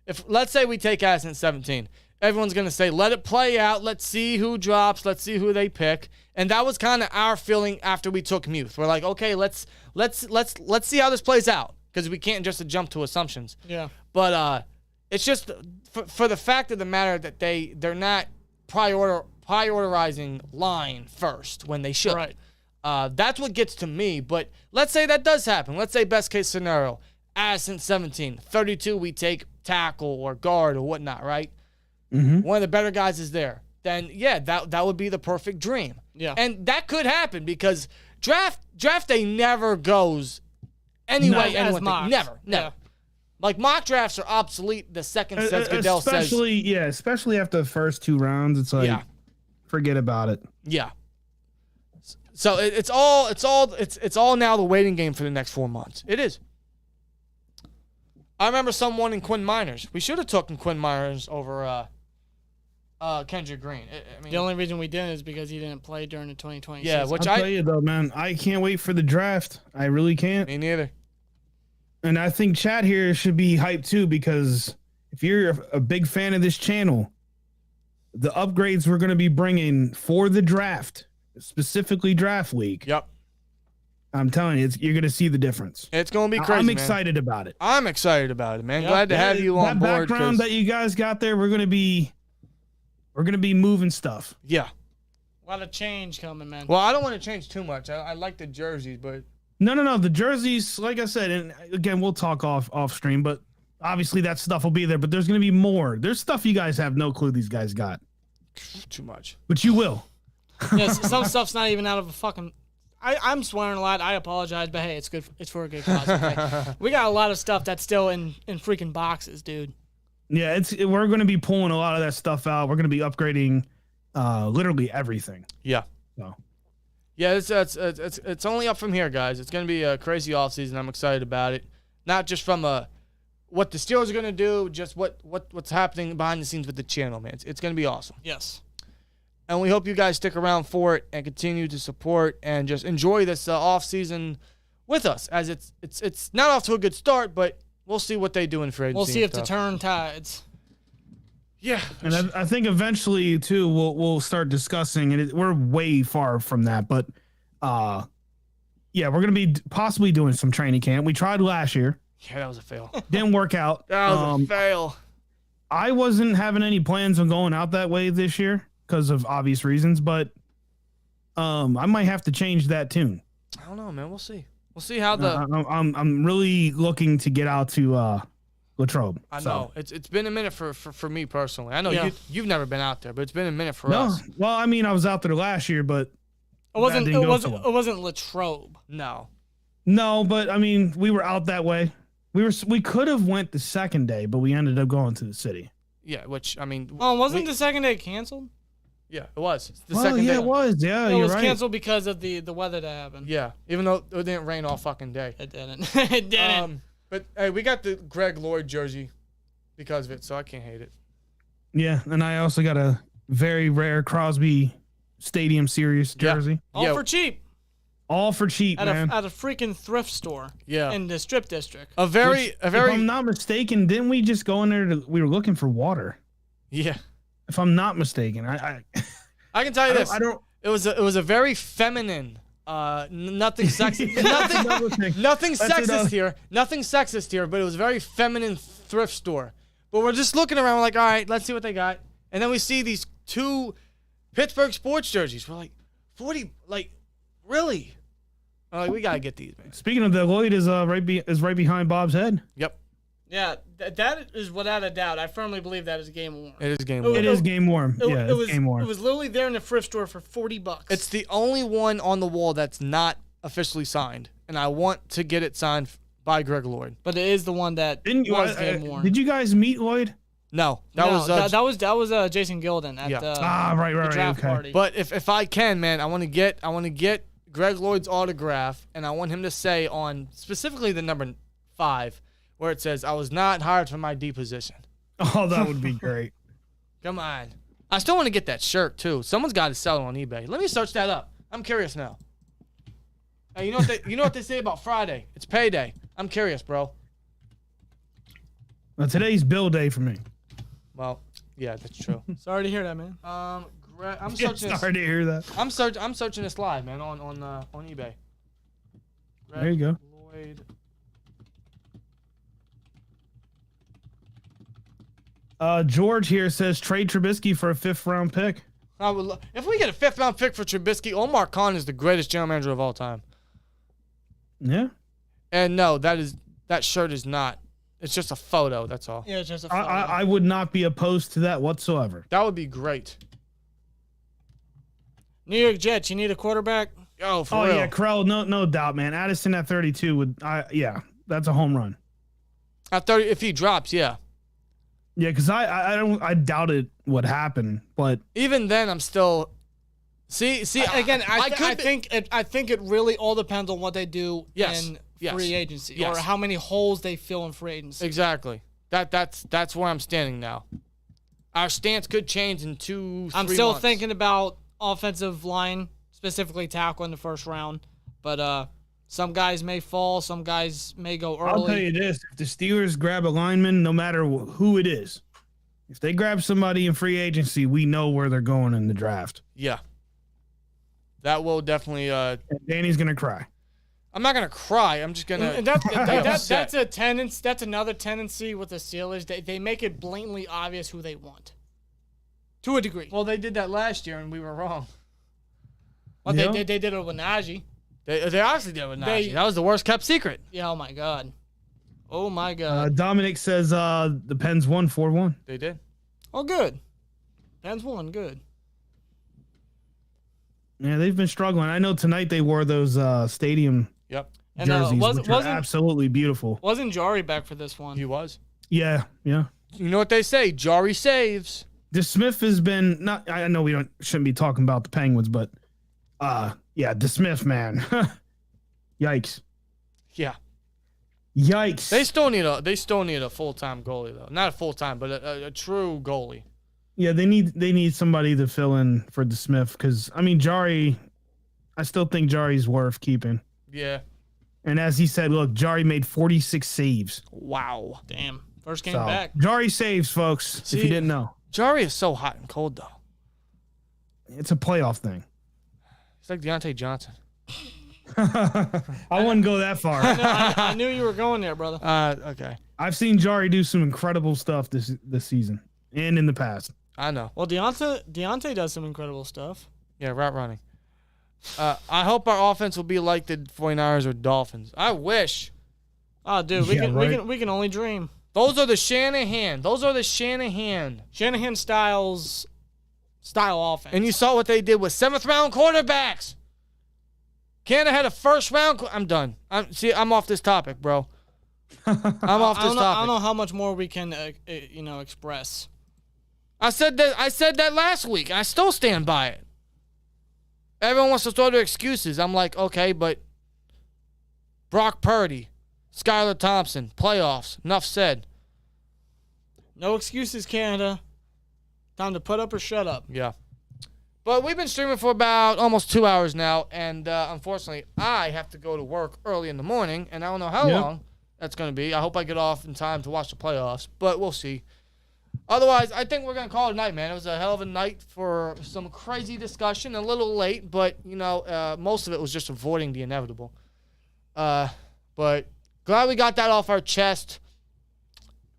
if let's say we take Addison at 17, everyone's gonna say let it play out, let's see who drops, let's see who they pick, and that was kind of our feeling after we took Muth. We're like, okay, let's see how this plays out because we can't just jump to assumptions. Yeah. But it's just for the fact of the matter that they're not prioritizing line first when they should. Right. That's what gets to me. But let's say that does happen. Let's say best case scenario, Addison 17, 32 we take tackle or guard or whatnot, right? Mm-hmm. One of the better guys is there. Then, yeah, that would be the perfect dream. Yeah. And that could happen because draft day never goes anyway. Never. Yeah. Like, mock drafts are obsolete the second says Goodell says. Especially after the first 2 rounds. It's like, forget about it. Yeah. So it's all now the waiting game for the next 4 months. It is. I remember someone in Quinn Miners. We should have taken Quinn Miners over Kendrick Green. I mean, the only reason we didn't is because he didn't play during the 2020 season. I'll tell you though, man, I can't wait for the draft. I really can't. Me neither. And I think chat here should be hyped too, because if you're a big fan of this channel, the upgrades we're going to be bringing for the draft, specifically draft week. Yep. I'm telling you, you're going to see the difference. It's going to be crazy, I'm excited about it. I'm excited about it, man. Yep. Glad to have you on board. That background that you guys got there, we're going to be moving stuff. Yeah. A lot of change coming, man. Well, I don't want to change too much. I like the jerseys, but No. The jerseys, like I said, and again, we'll talk off stream, but obviously that stuff will be there, but there's going to be more. There's stuff you guys have no clue these guys got. Too much. But you will. Yes, some stuff's not even out of a fucking... I'm swearing a lot. I apologize, but hey, it's good. It's for a good cause. Okay? We got a lot of stuff that's still in freaking boxes, dude. Yeah, we're going to be pulling a lot of that stuff out. We're going to be upgrading literally everything. Yeah. So. Yeah, it's only up from here, guys. It's going to be a crazy offseason. I'm excited about it. Not just from what the Steelers are going to do, just what's happening behind the scenes with the channel, man. It's going to be awesome. Yes. And we hope you guys stick around for it and continue to support and just enjoy this offseason with us, as it's not off to a good start, but we'll see what they do in free agency. We'll see if to turn tides. Yeah. And I think eventually, too, we'll start discussing, and we're way far from that, but we're going to be possibly doing some training camp. We tried last year. Yeah, that was a fail. Didn't work out. That was a fail. I wasn't having any plans on going out that way this year because of obvious reasons, but I might have to change that tune. I don't know, man. We'll see. We'll see how the. I'm really looking to get out to Latrobe. I know it's been a minute for me personally. I know you've never been out there, but it's been a minute for us. Well, I mean, I was out there last year, but it wasn't Latrobe. No, but I mean, we were out that way. We could have went the second day, but we ended up going to the city. Yeah, which I mean. Oh, wasn't the second day canceled? Yeah, it was. The second day. It was. Yeah, it was right. Canceled because of the weather that happened. Yeah, even though it didn't rain all fucking day. It didn't. It didn't. But hey, we got the Greg Lloyd jersey because of it, so I can't hate it. Yeah, and I also got a very rare Crosby Stadium Series jersey. All for cheap. All for cheap, man. At a freaking thrift store. Yeah. In the Strip District. If I'm not mistaken, didn't we just go in there we were looking for water? Yeah. If I'm not mistaken, I can tell you this. It was a very feminine. Nothing sexist. nothing sexist here. Nothing sexist here. But it was a very feminine thrift store. But we're just looking around. We're like, all right, let's see what they got. And then we see these 2 Pittsburgh sports jerseys. We're like, 40. Like, really? I'm like, we gotta get these, man. Speaking of that, Lloyd is right behind Bob's head. Yep. Yeah, that is without a doubt. I firmly believe that is game worn. It is game worn. It is game worn. Yeah, it's game worn. It was literally there in the thrift store for $40. It's the only one on the wall that's not officially signed, and I want to get it signed by Greg Lloyd. But it is the one that Didn't you? was game worn. Did you guys meet Lloyd? No, that was Jason Gilden at the right, draft okay. party. But if I can, man, I want to get Greg Lloyd's autograph, and I want him to say on specifically the number 5, where it says, "I was not hired for my D position." Oh, that would be great. Come on. I still want to get that shirt too. Someone's got to sell it on eBay. Let me search that up. I'm curious now. Hey, you know what they say about Friday? It's payday. I'm curious, bro. Well, today's bill day for me. Well, yeah, that's true. Sorry to hear that, man. I'm searching this. Sorry to hear that. I'm searching this live, man, on eBay. There you go. Lloyd. George here says trade Trubisky for a 5th round pick. If we get a 5th round pick for Trubisky, Omar Khan is the greatest general manager of all time. Yeah. And no, that shirt is not. It's just a photo. That's all. Yeah, it's just a photo. I would not be opposed to that whatsoever. That would be great. New York Jets, you need a quarterback? Oh, for real. Yeah, Krell, no doubt, man. Addison at 32 would, that's a home run. At 30, if he drops, yeah. Yeah, because I doubt it would happen, but Even then, I'm still. See. Again, I think it really all depends on what they do in free agency or how many holes they fill in free agency. Exactly. That's where I'm standing now. Our stance could change in 2-3 I'm still months. thinking about offensive line, specifically tackle in the first round, but some guys may fall, some guys may go early. I'll tell you this: if the Steelers grab a lineman, no matter who it is, if they grab somebody in free agency, we know where they're going in the draft. Yeah. That will definitely. And Danny's gonna cry. I'm not gonna cry. I'm just gonna. And that's a tendency. That's another tendency with the Steelers. They make it blatantly obvious who they want, to a degree. Well, they did that last year, and we were wrong. Well, Yeah. they did it with Najee. They obviously did it with Najee. That was the worst kept secret. Yeah. Oh my god. Oh my god. Dominic says the Pens won 4-1. They did. Oh, good. Pens won. Good. Yeah, they've been struggling. I know tonight they wore those stadium Yep. And jerseys, which are absolutely beautiful. Wasn't Jari back for this one? He was. Yeah. You know what they say? Jari saves. DeSmith has been not. I know we shouldn't be talking about the Penguins, but DeSmith, man, yikes. Yeah. Yikes. They still need a full-time goalie though. Not a full-time, but a true goalie. Yeah, they need somebody to fill in for DeSmith because Jari, I still think Jari's worth keeping. Yeah. And as he said, look, Jari made 46 saves. Wow. Damn. First game So, back. Jari saves, folks. See, if you didn't know, Jari is so hot and cold though. it's a playoff thing. It's like Deontay Johnson. I wouldn't go that far. I knew you were going there, brother. Okay. I've seen Jari do some incredible stuff this season and in the past. I know. Well, Deontay does some incredible stuff. Yeah, route running. I hope our offense will be like the 49ers or Dolphins. I wish. Oh, dude, we can only dream. Those are the Shanahan style offense. And you saw what they did with 7th round quarterbacks. Canada had a 1st round. I'm done. I'm off this topic, bro. I'm off this topic. I don't know how much more we can, express. I said that last week. I still stand by it. Everyone wants to throw their excuses. I'm like, okay, but Brock Purdy, Skylar Thompson, playoffs. Enough said. No excuses, Canada. Time to put up or shut up. Yeah. But we've been streaming for about almost 2 hours now, and unfortunately, I have to go to work early in the morning, and I don't know how long that's going to be. I hope I get off in time to watch the playoffs, but we'll see. Otherwise, I think we're going to call it a night, man. It was a hell of a night for some crazy discussion. A little late, but, most of it was just avoiding the inevitable. But glad we got that off our chest.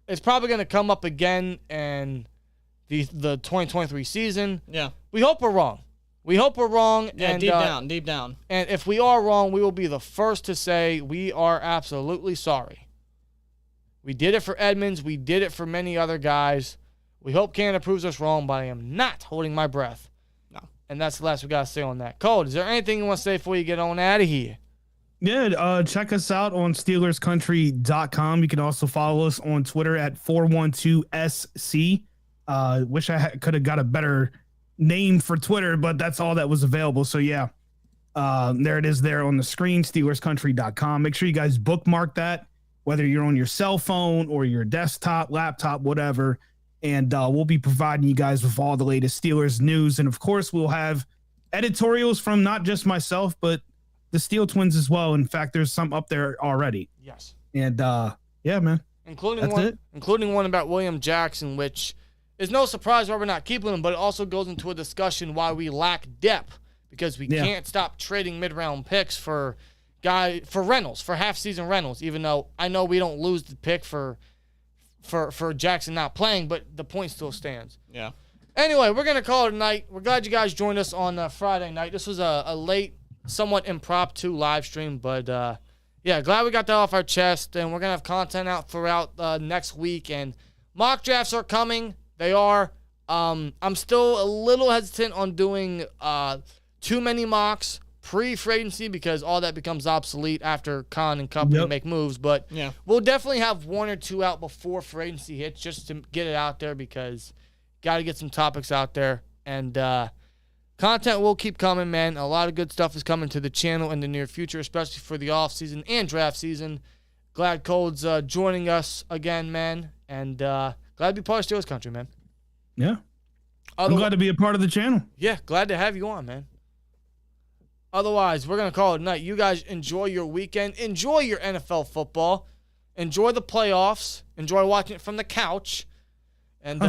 It's probably going to come up again in the 2023 season. Yeah. We hope we're wrong. Yeah, And, deep down. And if we are wrong, we will be the first to say we are absolutely sorry. We did it for Edmonds. We did it for many other guys. We hope Canada proves us wrong, but I am not holding my breath. No. And that's the last we got to say on that. Cole, is there anything you want to say before you get on out of here? Yeah, check us out on SteelersCountry.com. You can also follow us on Twitter at 412SC. Wish I could have got a better name for Twitter, but that's all that was available. So, yeah, there it is there on the screen, SteelersCountry.com. Make sure you guys bookmark that, whether you're on your cell phone or your desktop, laptop, whatever. And we'll be providing you guys with all the latest Steelers news. And, of course, we'll have editorials from not just myself, but the Steel Twins as well. In fact, there's some up there already. Yes. And yeah, man. Including one about William Jackson, which is no surprise why we're not keeping him, but it also goes into a discussion why we lack depth because we can't stop trading mid-round picks for rentals, for half-season rentals, even though I know we don't lose the pick for Jackson not playing, but the point still stands. Yeah. Anyway, we're going to call it a night. We're glad you guys joined us on Friday night. This was a late, somewhat impromptu live stream, but yeah, glad we got that off our chest, and we're going to have content out throughout next week, and mock drafts are coming. They are. I'm still a little hesitant on doing too many mocks pre-free agency because all that becomes obsolete after Khan and company make moves, but we'll definitely have one or two out before free agency hits just to get it out there because got to get some topics out there, and content will keep coming, man. A lot of good stuff is coming to the channel in the near future, especially for the offseason and draft season. Glad Cold's joining us again, man, and glad to be part of Steelers Country, man. Yeah. I'm glad to be a part of the channel. Yeah, glad to have you on, man. Otherwise, we're going to call it a night. You guys enjoy your weekend. Enjoy your NFL football. Enjoy the playoffs. Enjoy watching it from the couch. And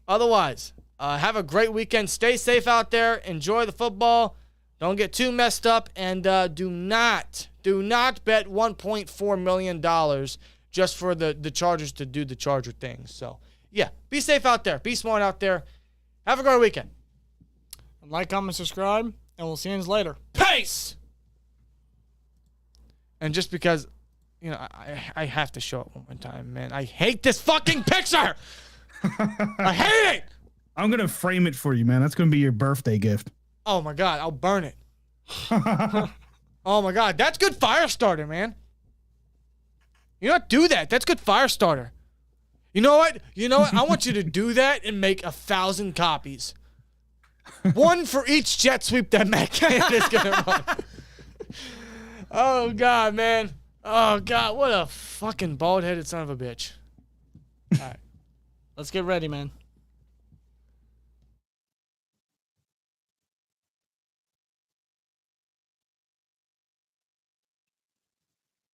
otherwise, have a great weekend. Stay safe out there. Enjoy the football. Don't get too messed up. And do not bet $1.4 million just for the Chargers to do the Charger things. So, yeah, be safe out there. Be smart out there. Have a great weekend. Like, comment, subscribe, and we'll see you later. Peace! And just because, you know, I have to show it one more time, man. I hate this fucking picture! I hate it! I'm going to frame it for you, man. That's going to be your birthday gift. Oh, my God. I'll burn it. Oh, my God. That's good fire starter, man. You don't do that. That's good fire starter. You know what? I want you to do that and make 1,000 copies. One for each jet sweep that Matt Canada is going to run. Oh, God, man. Oh, God. What a fucking bald-headed son of a bitch. All right. Let's get ready, man.